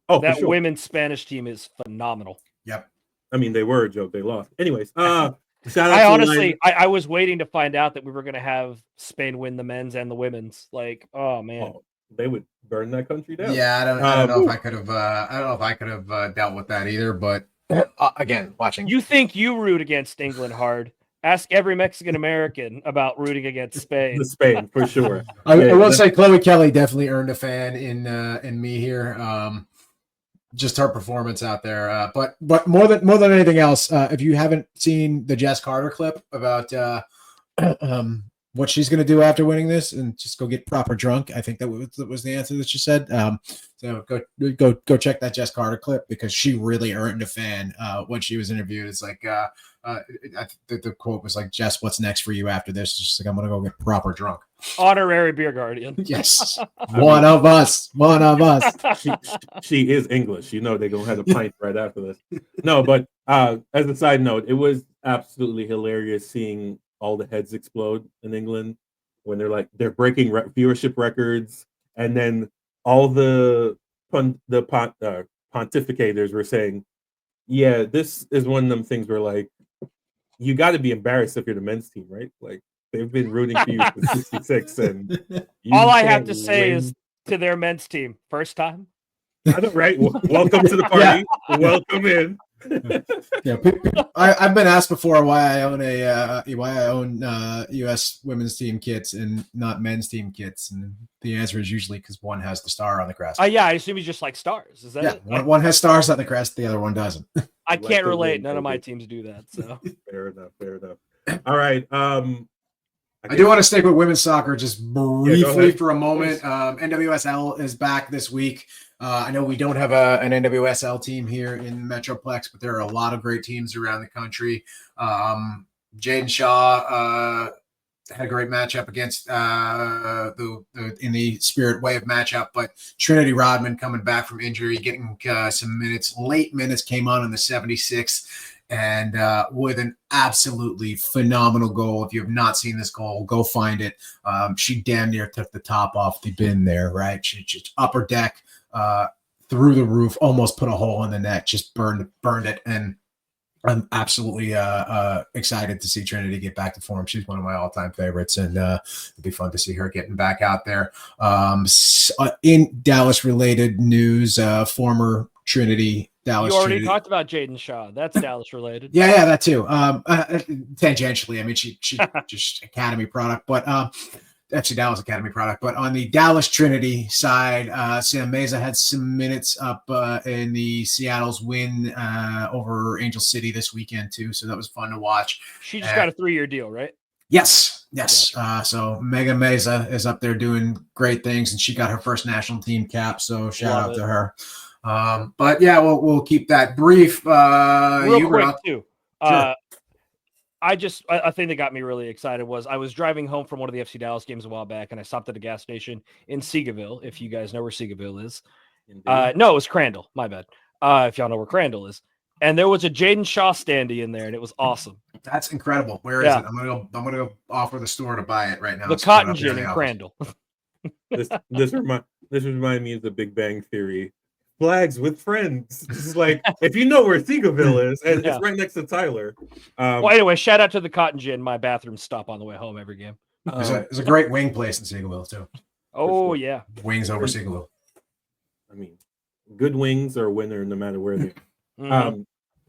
Oh, that for sure. women's Spanish team is phenomenal. Yep. I mean, they were a joke. They lost. Anyways, shout out. I honestly, I was waiting to find out that we were going to have Spain win the men's and the women's. Like, oh man, they would burn that country down. Yeah, I don't know if I could have. I don't know if I could have dealt with that either. But again, watching. You think you root against England hard? Ask every Mexican American about rooting against Spain. Spain for sure. I will say Chloe Kelly definitely earned a fan in me here. Just her performance out there. But more than anything else, if you haven't seen the Jess Carter clip about what she's going to do after winning this and just go get proper drunk, I think that was the answer that she said. So go check that Jess Carter clip because she really earned a fan when she was interviewed. It's like the quote was like, "Jess, what's next for you after this?" She's like, "I'm going to go get proper drunk." Honorary beer guardian. Yes, one of us. She is English. You know they're gonna have a pint right after this. No, but as a side note, it was absolutely hilarious seeing all the heads explode in England when they're breaking viewership records, and then all the pontificators were saying, "Yeah, this is one of them things where like you got to be embarrassed if you're the men's team, right? Like." They've been rooting for you since '66, and all I have to say is to their men's team, first time. I know, right? Welcome to the party. Yeah. Welcome in. Yeah, I've been asked before why I own U.S. women's team kits and not men's team kits, and the answer is usually because one has the star on the crest. Yeah, I assume you just like stars. Is that it? One has stars on the crest, the other one doesn't. I can't relate. None of my teams do that. So fair enough. All right. I do want to stick with women's soccer just briefly for a moment. NWSL is back this week. I know we don't have an NWSL team here in Metroplex, but there are a lot of great teams around the country. Jaden Shaw had a great matchup against in the Spirit Wave matchup, but Trinity Rodman coming back from injury, getting some late minutes, came on in the 76th. And with an absolutely phenomenal goal. If you have not seen this goal, go find it. She damn near took the top off the bin there, right? She just upper deck through the roof, almost put a hole in the net, just burned it. And I'm absolutely excited to see Trinity get back to form. She's one of my all-time favorites, and it'd be fun to see her getting back out there. In Dallas-related news, former Trinity Dallas. You already talked about Jaden Shaw. That's Dallas related. Yeah, that too. Tangentially, I mean, she just Academy product, but FC Dallas Academy product. But on the Dallas Trinity side, Sam Meza had some minutes up in the Seattle's win over Angel City this weekend too, so that was fun to watch. She just got a 3-year deal, right? Yes. So Megan Meza is up there doing great things, and she got her first national team cap. So shout out to her. But yeah, we'll keep that brief. Real quick too. Sure. A thing that got me really excited was I was driving home from one of the FC Dallas games a while back, and I stopped at a gas station in Seagoville. If you guys know where Seagoville is, no, it was Crandall. My bad. If y'all know where Crandall is, and there was a Jaden Shaw standee in there, and it was awesome. That's incredible. Where is it? I'm gonna go offer the store to buy it right now. The Cotton Gin in Crandall. This reminds me of the Big Bang Theory. Flags with friends. This is like if you know where Seagoville is, and it's right next to Tyler. Well, anyway, shout out to the Cotton Gin, my bathroom stop on the way home every game. There's a great wing place in Seagoville too. Oh yeah, wings over Seagoville. I mean, good wings are a winner no matter where they.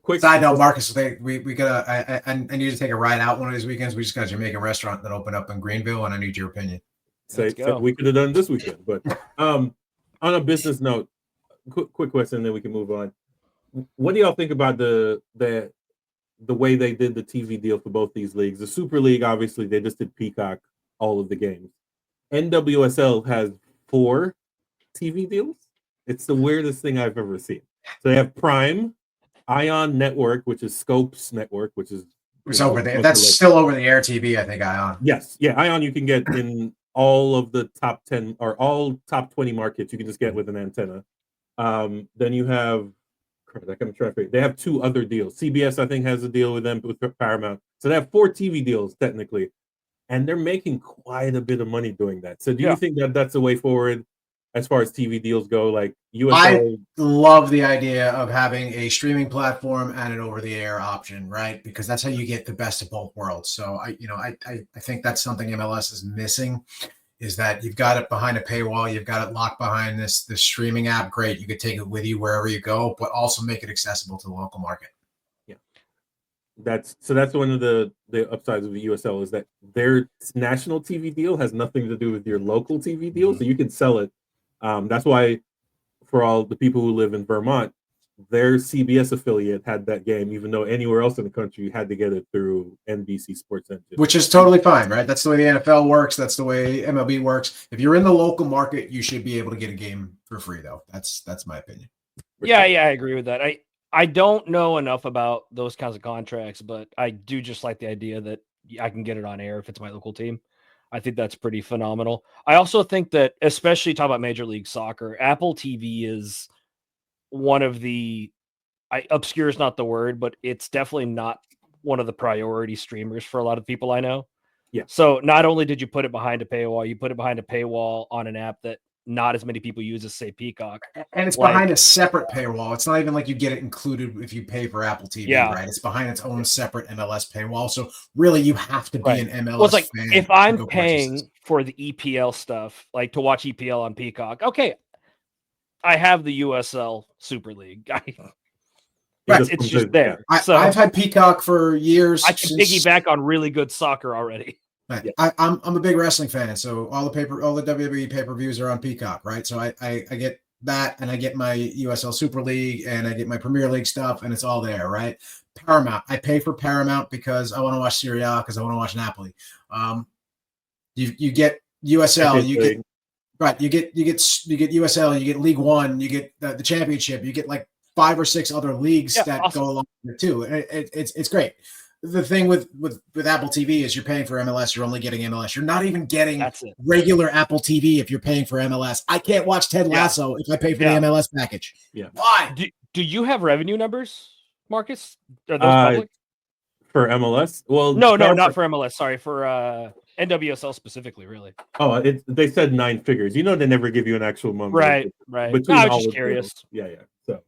Quick side note, Marcus. We gotta. I need to take a ride out one of these weekends. We just got a Jamaican restaurant that opened up in Greenville, and I need your opinion. So we could have done this weekend, but on a business note. Quick question, then we can move on. What do y'all think about the way they did the TV deal for both these leagues? The Super League, obviously, they just did Peacock all of the games. NWSL has 4 TV deals. It's the weirdest thing I've ever seen. So they have Prime, Ion Network, which is Scope's network, which is It's over there. That's still over the air TV, I think, Ion. Yes. Yeah, Ion you can get in all of the top 10 or all top 20 markets. You can just get with an antenna. Then you have they have 2 other deals. CBS, I think, has a deal with them with Paramount. So they have 4 TV deals technically, and they're making quite a bit of money doing that. So do you think that that's the way forward as far as TV deals go? Like USL, I love the idea of having a streaming platform and an over-the-air option, right? Because that's how you get the best of both worlds. So I think that's something MLS is missing, is that you've got it behind a paywall, you've got it locked behind this streaming app. Great, you could take it with you wherever you go, but also make it accessible to the local market. Yeah, that's one of the upsides of the USL, is that their national TV deal has nothing to do with your local TV deal, so you can sell it. That's why, for all the people who live in Vermont, their CBS affiliate had that game, even though anywhere else in the country you had to get it through NBC Sports Engine. Which is totally fine, right? That's the way the NFL works. That's the way MLB works. If you're in the local market, you should be able to get a game for free, though. That's my opinion. Yeah, I agree with that. I don't know enough about those kinds of contracts, but I do just like the idea that I can get it on air if it's my local team. I think that's pretty phenomenal. I also think that, especially talk about Major League Soccer, Apple TV is one of the, obscure is not the word, but it's definitely not one of the priority streamers for a lot of people I know. Yeah. So not only did you put it behind a paywall, you put it behind a paywall on an app that not as many people use as, say, Peacock. And it's behind a separate paywall. It's not even like you get it included if you pay for Apple TV, right? It's behind its own separate MLS paywall. So really, you have to be an MLS fan. If I'm paying for the EPL stuff, like to watch EPL on Peacock, okay, I have the USL Super League. It's just there. I've had Peacock for years. I can piggyback on really good soccer already. Right. Yeah. I'm a big wrestling fan, so all the WWE pay-per-views are on Peacock, right? So I get that, and I get my USL Super League, and I get my Premier League stuff, and it's all there, right? Paramount. I pay for Paramount because I want to watch Serie A, because I want to watch Napoli. You get USL, you get USL, you get League One, you get the Championship, you get like 5 or 6 other leagues that go along with it too. It's great. The thing with Apple TV is you're paying for MLS. You're only getting MLS. You're not even getting regular Apple TV if you're paying for MLS. I can't watch Ted Lasso if I pay for the MLS package. Yeah. Why? Do you have revenue numbers, Marcus? Are those public? For MLS? Well, no, not for MLS. Sorry, for NWSL specifically, really. Oh, they said 9 figures. You know, they never give you an actual number. Right. I was just curious. Yeah. So,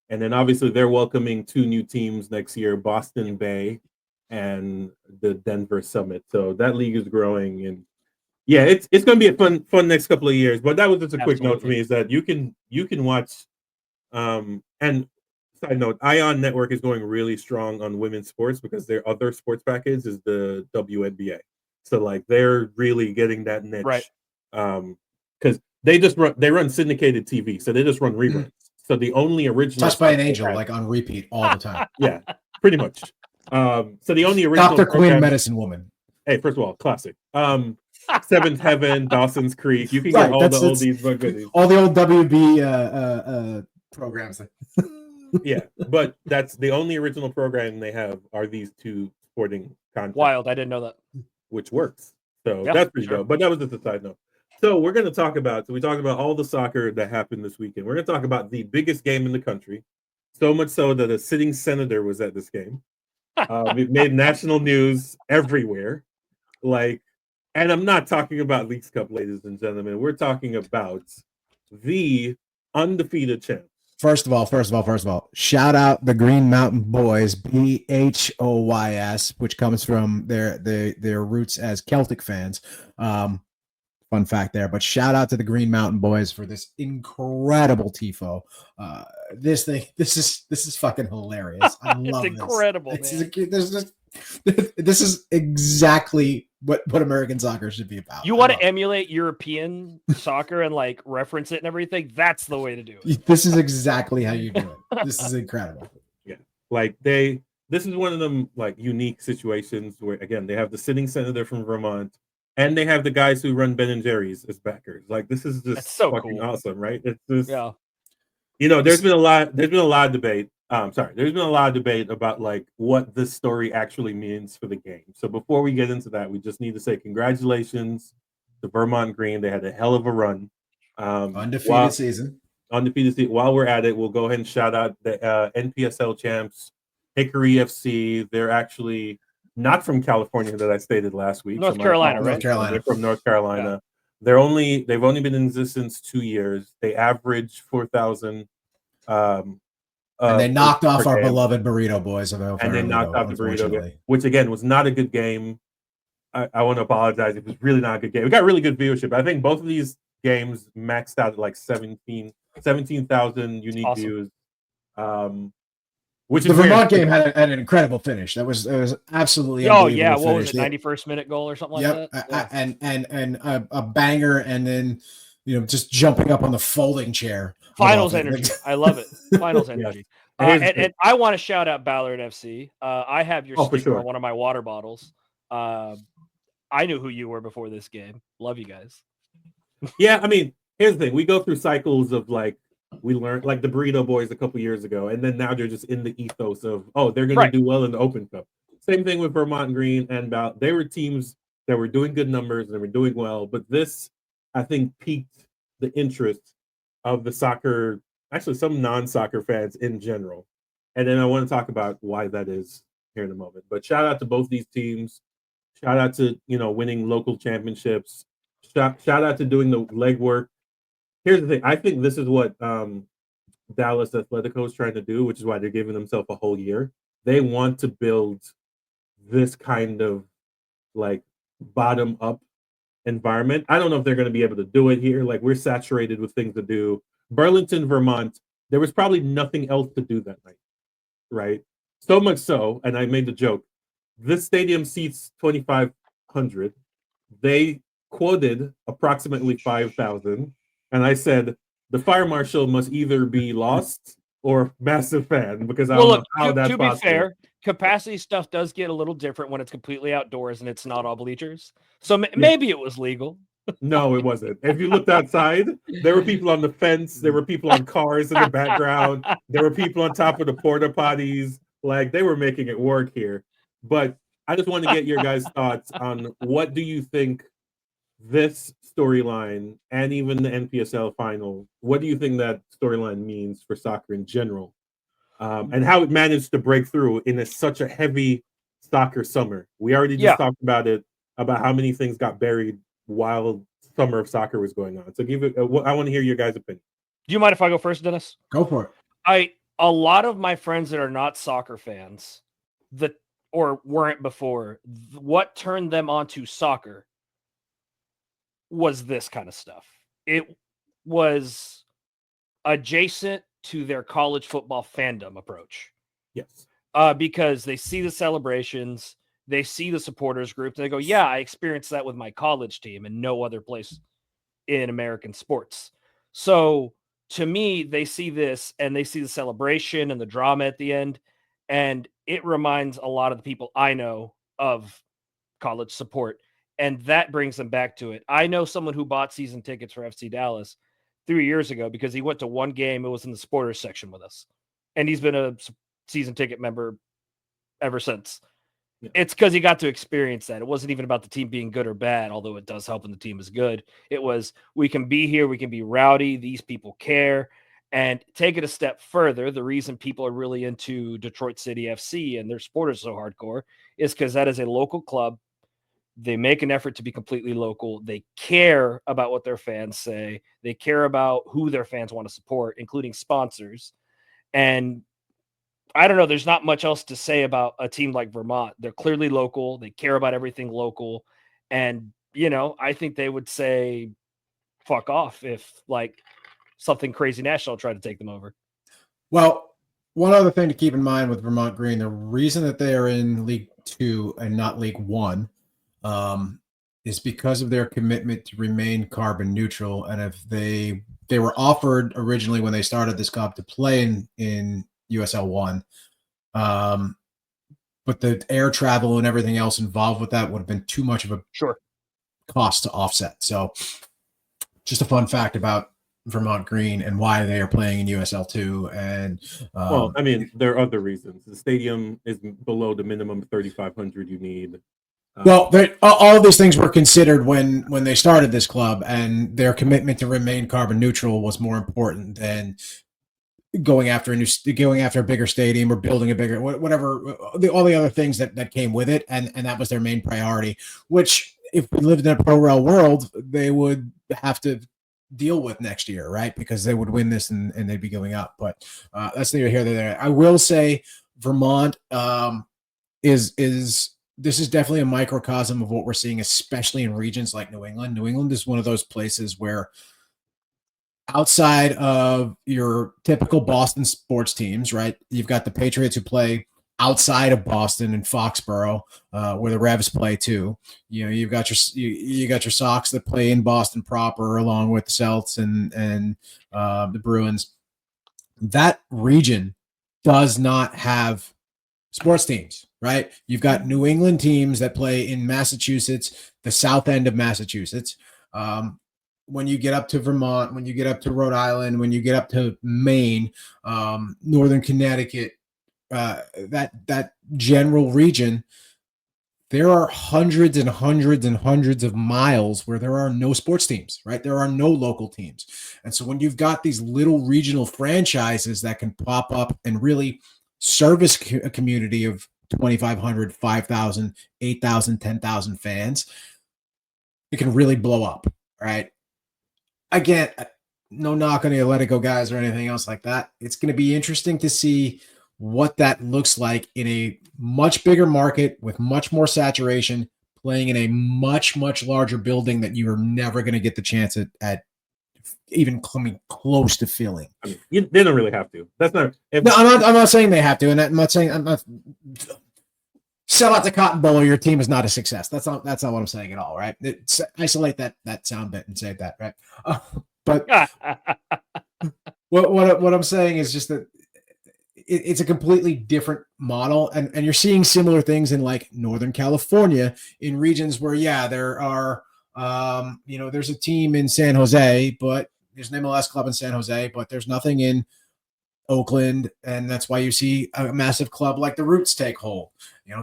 and then obviously they're welcoming 2 new teams next year, Boston Bay and the Denver Summit. So that league is growing, and yeah, it's going to be a fun next couple of years. But that was just a quick note for me, is that you can watch. And side note, Ion Network is going really strong on women's sports because their other sports package is the WNBA. So like they're really getting that niche, right? Because they run syndicated TV, so they just run reruns. So the only original Touched by an Angel, like on repeat all the time. Yeah, pretty much. So the only original Dr. Quinn, Medicine Woman. Hey, first of all, classic. Seventh Heaven, Dawson's Creek. You can get all the oldies but goodies. All the old WB programs. Yeah, but that's the only original program they have are these 2 sporting content. Wild, I didn't know that. Which works. So that's pretty dope. But that was just a side note. So we're going to talk about, we talked about all the soccer that happened this weekend. We're going to talk about the biggest game in the country. So much so that a sitting senator was at this game. It made national news everywhere. And I'm not talking about Leagues Cup, ladies and gentlemen. We're talking about the undefeated champs. First of all, shout out the Green Mountain Boys, BHOYS, which comes from their roots as Celtic fans. Fun fact there, but shout out to the Green Mountain Boys for this incredible tifo. This is fucking hilarious. I love it's incredible, man. This is exactly what American soccer should be about. You want to emulate European soccer and like reference it and everything? That's the way to do it. This is exactly how you do it. This is incredible. Yeah, this is one of them like unique situations where again they have the sitting senator from Vermont and they have the guys who run Ben and Jerry's as backers. Like, this is just so fucking cool. awesome, right? It's just, yeah. There's been a lot of debate. There's been a lot of debate about like what this story actually means for the game. So before we get into that, we just need to say congratulations to Vermont Green. They had a hell of a run. Undefeated season. Undefeated season. While we're at it, we'll go ahead and shout out the NPSL champs, Hickory FC. They're actually not from California that I stated last week. North Carolina, right? North Carolina. They're from North Carolina. Yeah. They've only been in existence 2 years. They average 4,000. And they knocked off our game. beloved Burrito Boys of El And they knocked out the Burrito game, game, which again was not a good game. I want to apologize. It was really not a good game. We got really good viewership. I think both of these games maxed out at like 17,000 unique views. Which the Vermont game had an incredible finish. It was absolutely unbelievable. What was it? 91st minute goal or something like that. And a banger, and then just jumping up on the folding chair. Finals energy. I love it. Finals energy. And I want to shout out Ballard FC. I have your sticker on one of my water bottles. I knew who you were before this game. Love you guys. Yeah, I mean, here's the thing. We go through cycles of like, we learned like the Burrito Boys a couple years ago, and then now they're just in the ethos of, they're going to do well in the Open Cup. Same thing with Vermont Green and Ballard. They were teams that were doing good numbers and they were doing well, but this, I think, piqued the interest of the soccer, actually some non-soccer fans in general. And then I want to talk about why that is here in a moment. But shout out to both these teams. Shout out to, winning local championships. Shout out to doing the legwork. Here's the thing. I think this is what Dallas Atletico is trying to do, which is why they're giving themselves a whole year. They want to build this kind of like bottom-up environment. I don't know if they're going to be able to do it here. Like, we're saturated with things to do. Burlington, Vermont, there was probably nothing else to do that night, right? So much so, and I made the joke, this stadium seats 2,500. They quoted approximately 5,000, and I said the fire marshal must either be lost or massive fan, because I don't know how that's possible. To be fair, capacity stuff does get a little different when it's completely outdoors and it's not all bleachers. So maybe it was legal. No, it wasn't. If you looked outside, there were people on the fence. There were people on cars in the background. There were people on top of the porta potties. Like, they were making it work here. But I just want to get your guys' thoughts on what do you think this storyline and even the NPSL final, what do you think that storyline means for soccer in general? And how it managed to break through in such a heavy soccer summer. We already just talked about it, about how many things got buried while summer of soccer was going on. So I want to hear your guys' opinion. Do you mind if I go first, Dennis? Go for it. A lot of my friends that are not soccer fans or weren't before, what turned them onto soccer was this kind of stuff. It was adjacent to their college football fandom approach. Yes. Because they see the celebrations, they see the supporters group, and they go, yeah, I experienced that with my college team and no other place in American sports. So to me, they see this and they see the celebration and the drama at the end, and it reminds a lot of the people I know of college support, and that brings them back to it. I know someone who bought season tickets for FC Dallas 3 years ago because he went to one game. It was in the supporters section with us, and he's been a season ticket member ever since. Yeah. It's because he got to experience that. It wasn't even about the team being good or bad, although it does help when the team is good. It was, we can be here, we can be rowdy, these people care. And take it a step further, the reason people are really into Detroit City FC and their supporters so hardcore is because that is a local club. They make an effort to be completely local. They care about what their fans say. They care about who their fans want to support, including sponsors. And I don't know, there's not much else to say about a team like Vermont. They're clearly local. They care about everything local. And, I think they would say, fuck off if like something crazy national tried to take them over. Well, one other thing to keep in mind with Vermont Green, the reason that they are in League 2 and not League 1 is because of their commitment to remain carbon neutral. And if they were offered originally when they started this cup to play in USL 1, but the air travel and everything else involved with that would have been too much of a costs to offset. So just a fun fact about Vermont Green and why they are playing in USL2. And well, I mean, there are other reasons. The stadium is below the minimum 3,500 you need. Well, all of these things were considered when they started this club, and their commitment to remain carbon neutral was more important than going after a bigger stadium or building a bigger whatever, all the other things that came with it, and that was their main priority. Which, if we lived in a pro rel world, they would have to deal with next year, right? Because they would win this and they'd be going up. But that's neither here nor there. I will say Vermont is this is definitely a microcosm of what we're seeing, especially in regions like New England. New England is one of those places where, outside of your typical Boston sports teams, right? You've got the Patriots who play outside of Boston and Foxborough, where the Revs play too. You know, you got your Sox that play in Boston proper, along with the Celts and the Bruins. That region does not have sports teams, right? You've got New England teams that play in Massachusetts, the south end of Massachusetts. When you get up to Vermont, when you get up to Rhode Island, when you get up to Maine, Northern Connecticut, that general region, there are hundreds and hundreds and hundreds of miles where there are no sports teams, right? There are no local teams. And so when you've got these little regional franchises that can pop up and really service a community of 2,500, 5,000, 8,000, 10,000 fans, it can really blow up, right? Again, no knock on the Atletico guys or anything else like that. It's going to be interesting to see what that looks like in a much bigger market with much more saturation, playing in a much, much larger building that you are never going to get the chance at even coming close to filling. I mean, they don't really have to. That's not. No, I'm not saying they have to, and I'm not saying I'm not. Sell out the Cotton Bowl or your team is not a success. That's not what I'm saying at all, right? Isolate that sound bit and say that, right? But what I'm saying is just that it's a completely different model, and you're seeing similar things in like Northern California, in regions where there are there's a team in San Jose, but there's an MLS club in San Jose, but there's nothing in Oakland, and that's why you see a massive club like the Roots take hold.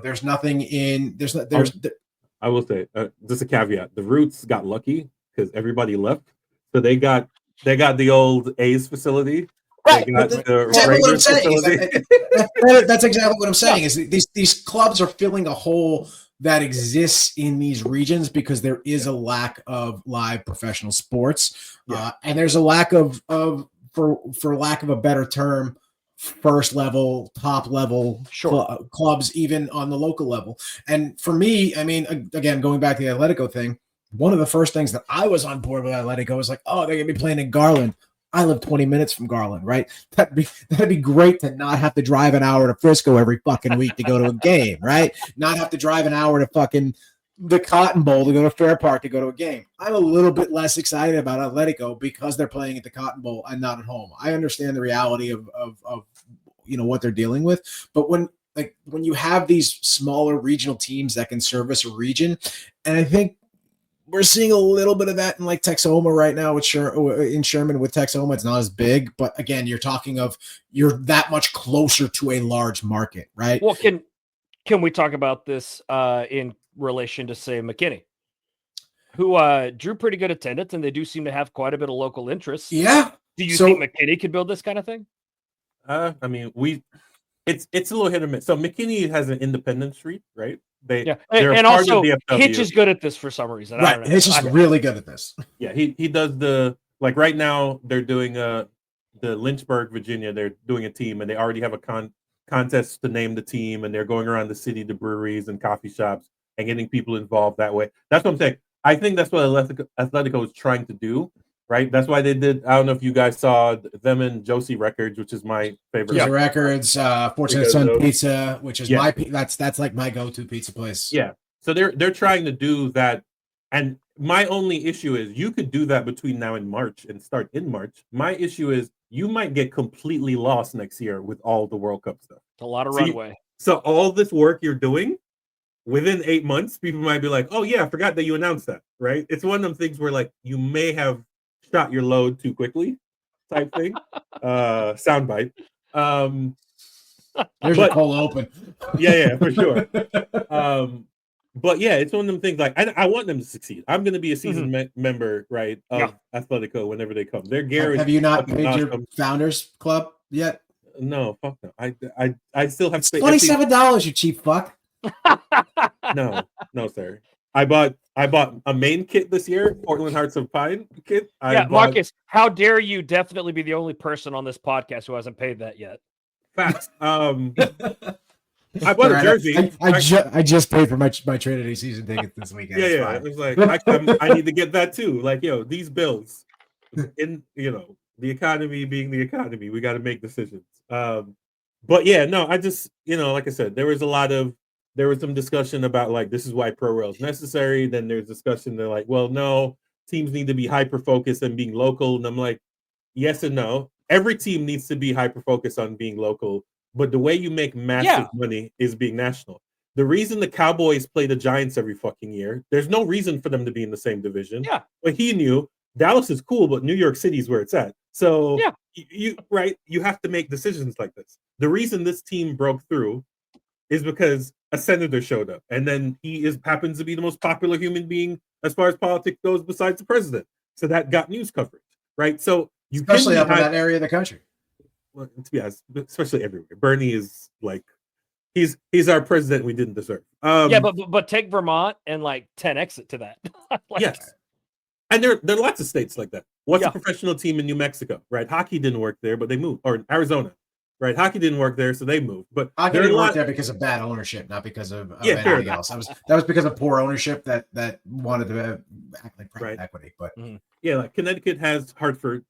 There's nothing in I will say just a caveat: the Roots got lucky because everybody left, so they got the old A's facility. Right, that's exactly what I'm saying. Is these clubs are filling a hole that exists in these regions because there is a lack of live professional sports, and there's a lack of for lack of a better term, first level, top level clubs, even on the local level. And for me, I mean, again, going back to the Atletico thing, one of the first things that I was on board with Atletico was like, oh, they're gonna be playing in Garland. I live 20 minutes from Garland, right? That'd be great to not have to drive an hour to Frisco every fucking week to go to a game, right? Not have to drive an hour to fucking the Cotton Bowl to go to Fair Park to go to a game. I'm a little bit less excited about Atletico because they're playing at the Cotton Bowl and not at home. I understand the reality of what they're dealing with, but when you have these smaller regional teams that can service a region, and I think we're seeing a little bit of that in like Texoma right now in Sherman with Texoma. It's not as big, but again, you're that much closer to a large market, right? Well, can we talk about this in relation to, say, McKinney, who drew pretty good attendance, and they do seem to have quite a bit of local interest. Yeah. Do you think McKinney could build this kind of thing? I mean, it's a little hit or miss. So McKinney has an independent street, right? And also Hitch is good at this for some reason. Right, I don't know. Hitch is really good at this. Yeah, he does right now they're doing the Lynchburg, Virginia. They're doing a team, and they already have a contest to name the team, and they're going around the city to breweries and coffee shops and getting people involved that way. That's what I'm saying. I think that's what Atletico is trying to do, right? That's why they did. I don't know if you guys saw them and Josie Records, which is my favorite. Josie Records, Fortunate Son Pizza, which is that's like my go-to pizza place. Yeah. So they're trying to do that, and my only issue is you could do that between now and March and start in March. My issue is you might get completely lost next year with all the World Cup stuff. It's a lot of runway. So all this work you're doing, within 8 months, people might be like, "Oh yeah, I forgot that you announced that." Right? It's one of them things where like you may have shot your load too quickly, type thing. Soundbite. There's your cold open. Yeah, for sure. But yeah, it's one of them things like I want them to succeed. I'm going to be a season member, right, of Atletico whenever they come. They're guaranteed. Have you not paid your founders club yet? No, fuck no. I still have to pay. $27, you cheap fuck. No, sir. I bought a main kit this year, Portland Hearts of Pine kit. Marcus, how dare you definitely be the only person on this podcast who hasn't paid that yet? Facts. I bought a jersey. I just paid for my Trinity season ticket this weekend. Yeah. It was like I need to get that too. Like, these bills, in the economy being the economy, we got to make decisions. But yeah, no, I just like I said, there was some discussion about like this is why pro rel is necessary. Then there's discussion they're like, well, no, teams need to be hyper focused and being local. And I'm like, yes and no. Every team needs to be hyper focused on being local. But the way you make massive money is being national. The reason the Cowboys play the Giants every fucking year, there's no reason for them to be in the same division. Yeah. But he knew Dallas is cool, but New York City is where it's at. So you have to make decisions like this. The reason this team broke through is because a senator showed up, and then he happens to be the most popular human being as far as politics goes besides the president. So that got news coverage, right? So especially up in that area of the country. Well, to be honest, especially everywhere. Bernie is like he's our president we didn't deserve. But take Vermont and like 10x it to that. Yes. And there are lots of states like that. What's a professional team in New Mexico, right? Hockey didn't work there, but they moved. Or in Arizona, right? Hockey didn't work there, so they moved. But hockey didn't work there because of bad ownership, not because of anything else. That was because of poor ownership that wanted to act like private equity. But like Connecticut has Hartford.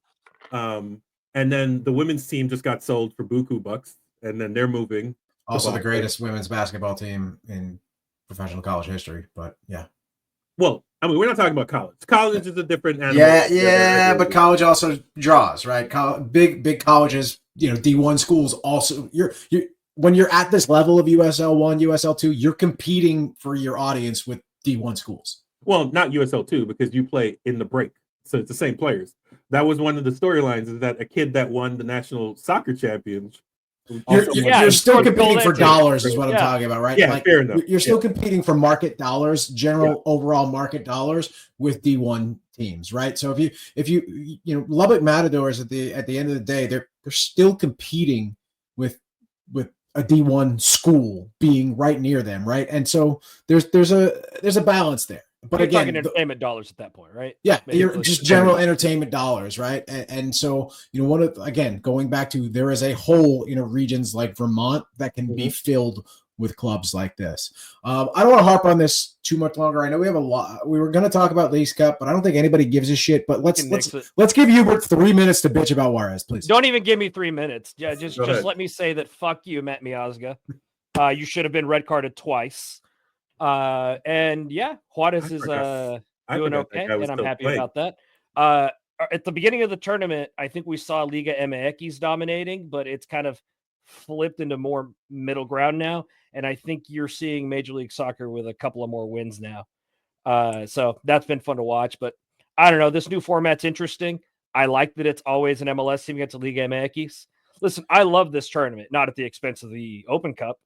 And then the women's team just got sold for buku bucks, and then they're moving. Also, the greatest women's basketball team in professional college history. But yeah. Well, I mean, we're not talking about college. College is a different animal. Yeah, but college also draws, right? Big colleges, D1 schools also. When you're at this level of USL1, USL2, you're competing for your audience with D1 schools. Well, not USL2 because you play in the break. So it's the same players. That was one of the storylines, is that a kid that won the national soccer champions. You're still competing for dollars is what I'm talking about, right? Yeah, fair enough. You're still competing for market dollars, overall market dollars with D1 teams, right? So if you Lubbock Matadors at the end of the day, they're still competing with a D1 school being right near them, right? And so there's a balance there. But you're again, talking entertainment dollars at that point, right? Yeah, you're just general entertainment dollars, right? And so, going back to, there is a hole in regions like Vermont that can be filled with clubs like this. I don't want to harp on this too much longer. I know we have a lot. We were going to talk about Leagues Cup, but I don't think anybody gives a shit. But let's give Hubert 3 minutes to bitch about Juarez, please. Don't even give me 3 minutes. Yeah, just let me say that fuck you, Matt Miazga. You should have been red carded twice. And Juarez is doing okay, and I'm happy about that. At the beginning of the tournament, I think we saw Liga MX dominating, but it's kind of flipped into more middle ground now, and I think you're seeing Major League Soccer with a couple of more wins now. So that's been fun to watch, but I don't know, this new format's interesting. I like that it's always an MLS team against a Liga MX. Listen, I love this tournament, not at the expense of the Open Cup,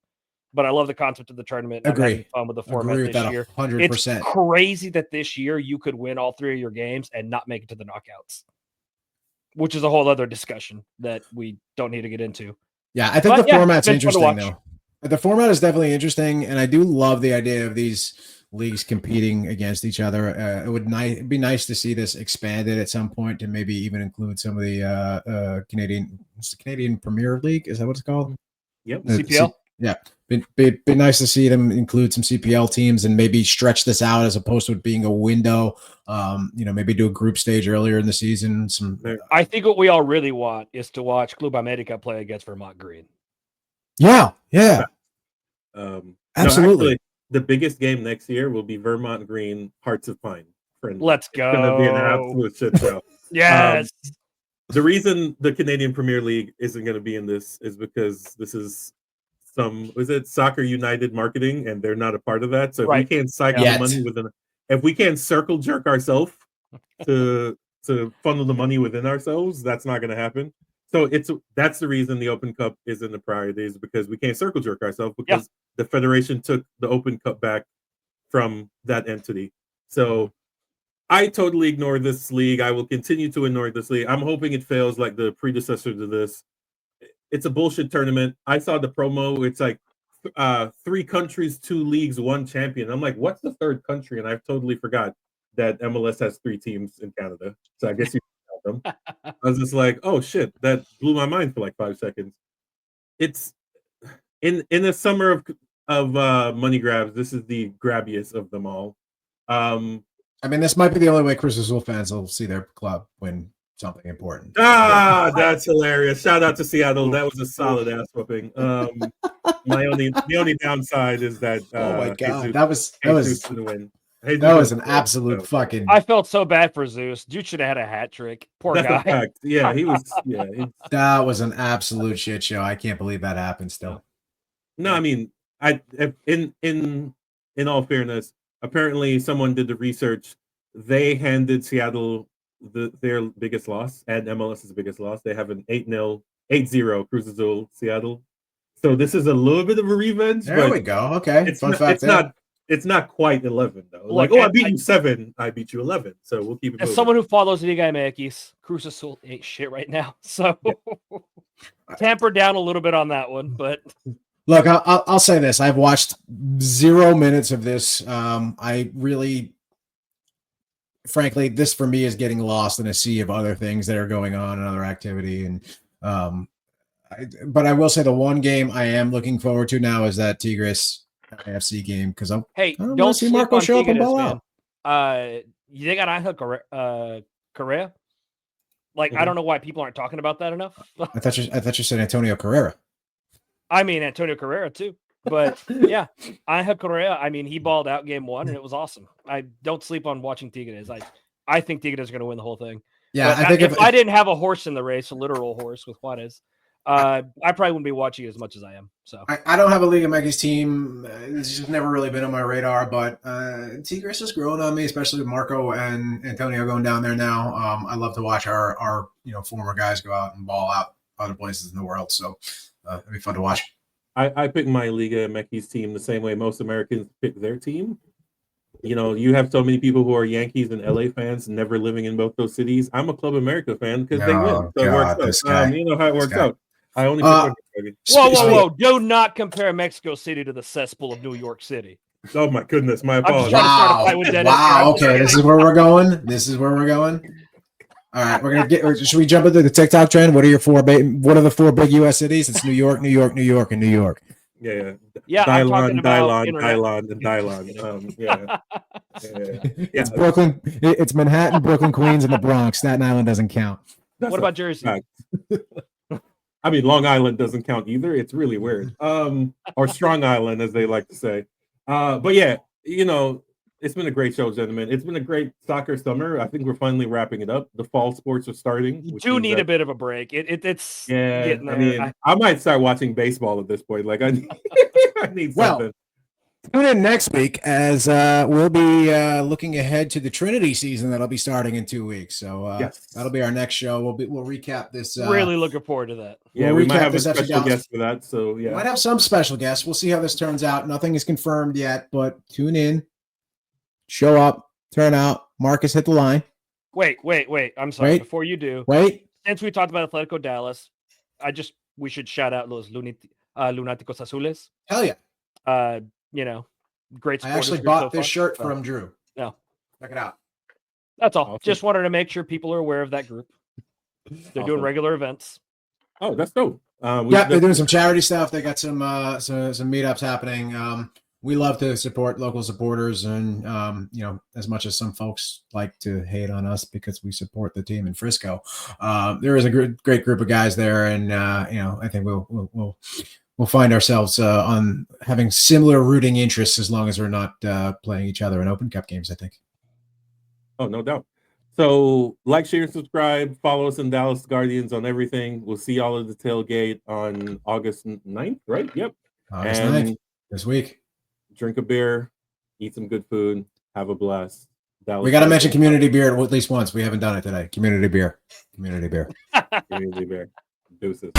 but I love the concept of the tournament. Agree. I'm having fun with the format this year. 100%. It's crazy that this year you could win all 3 of your games and not make it to the knockouts, which is a whole other discussion that we don't need to get into. Yeah, I think the format's interesting, though. The format is definitely interesting, and I do love the idea of these leagues competing against each other. It would be nice to see this expanded at some point to maybe even include some of the Canadian Premier League. Is that what it's called? Yep. CPL. Yeah, be nice to see them include some CPL teams and maybe stretch this out as opposed to it being a window. Maybe do a group stage earlier in the season. I think what we all really want is to watch Club America play against Vermont Green. Yeah. Absolutely. No, actually, the biggest game next year will be Vermont Green Hearts of Pine. Friendly. Let's go. It's going to be an absolute shit show. Yes. The reason the Canadian Premier League isn't going to be in this is because this is some Soccer United marketing, and they're not a part of that. So if we Right. can't cycle Yeah. the money within, if we can't circle jerk ourselves to funnel the money within ourselves, that's not going to happen. So that's the reason the Open Cup is in the priorities, because we can't circle jerk ourselves, because the federation took the Open Cup back from that entity. So I totally ignore this league. I will continue to ignore this league. I'm hoping it fails like the predecessor to this. It's a bullshit tournament. I saw the promo. It's like 3 countries, 2 leagues, 1 champion. I'm like, what's the third country? And I totally forgot that MLS has 3 teams in Canada. So I guess you can count them. I was just like, oh shit, that blew my mind for like 5 seconds. It's in the summer of money grabs. This is the grabbiest of them all. I mean, this might be the only way Cruz Azul fans will see their club win something important. That's hilarious. Shout out to Seattle. That was a solid ass whooping. The only downside is that oh my god, Jesus, that was gonna win. That was an absolute fucking. I felt so bad for Zeus. Dude should have had a hat trick. Poor That's guy. a fact. Yeah, he was. Yeah, that was an absolute shit show. I can't believe that happened. Still. No, I mean, in all fairness, apparently someone did the research. They handed Seattle their biggest loss and MLS's biggest loss. They have an 8-0 Cruz Azul Seattle. So this is a little bit of a revenge. There we go. Okay. Fun fact. It's not quite 11 though. Like, I beat you 7, I beat you 11. So we'll keep it. As someone who follows Liga MX, Cruz Azul ain't shit right now. So tamper down a little bit on that one, but. Look, I'll say this. I've watched 0 minutes of this. I really, frankly, this for me is getting lost in a sea of other things that are going on and other activity. And, but I will say the one game I am looking forward to now is that Tigres AFC game, because don't see Marco show up and ball out. They got Angel Correa. Like, I don't know why people aren't talking about that enough. I thought you said Antonio Carrera. I mean, Antonio Carrera too, but yeah, Angel Correa. I mean, he balled out game 1 and it was awesome. I don't sleep on watching Tigres. I think Tigres are going to win the whole thing. Yeah, but I think if I didn't have a horse in the race, a literal horse with Juarez, I probably wouldn't be watching as much as I am. So I don't have a Liga MX team. It's just never really been on my radar, but Tigres is growing on me, especially with Marco and Antonio going down there now. I love to watch our former guys go out and ball out other places in the world. So it'd be fun to watch. I pick my Liga MX team the same way most Americans pick their team. You have so many people who are Yankees and LA fans, never living in both those cities. I'm a Club America fan because they win. So it works out. You know how it works out. I only pick whoa! Do not compare Mexico City to the cesspool of New York City. Oh my goodness, my apologies. Wow. Okay, this is where we're going. All right, we're gonna get. Should we jump into the TikTok trend? What are the 4 big U.S. cities? It's New York, New York, New York, and New York. Yeah. Dylon, and Dylon. Yeah. It's Brooklyn. It's Manhattan, Brooklyn, Queens, and the Bronx. Staten Island doesn't count. What about Jersey? I mean, Long Island doesn't count either. It's really weird. Or Strong Island, as they like to say. But yeah, it's been a great show, gentlemen. It's been a great soccer summer. I think we're finally wrapping it up. The fall sports are starting. You do need a bit of a break. It's getting there. I mean, I might start watching baseball at this point. Like I need something. Tune in next week as we'll be looking ahead to the Trinity season that'll be starting in 2 weeks. So that'll be our next show. We'll recap this. Really looking forward to that. Yeah, we might have a special guest for that. So yeah, we might have some special guests. We'll see how this turns out. Nothing is confirmed yet, but tune in, show up, turn out. Marcus hit the line. Wait. I'm sorry. Before you do, since we talked about Atletico Dallas, we should shout out Los Lunáticos Azules. Hell yeah. Great. I actually bought this shirt from Drew. No, check it out. That's all. Awesome. Just wanted to make sure people are aware of that group. They're doing regular events. Oh, that's dope. They're doing some charity stuff. They got some meetups happening. We love to support local supporters, and as much as some folks like to hate on us because we support the team in Frisco, there is a great group of guys there, and I think we'll find ourselves on having similar rooting interests as long as we're not playing each other in Open Cup games, I think. Oh, no doubt. So like, share, subscribe, follow us in Dallas Guardians on everything. We'll see y'all at the tailgate on August 9th, right? Yep. August 9th, this week. Drink a beer, eat some good food, have a blast. Dallas We got to mention community beer at least once. We haven't done it today. Community beer. Community beer. Community beer. Deuces.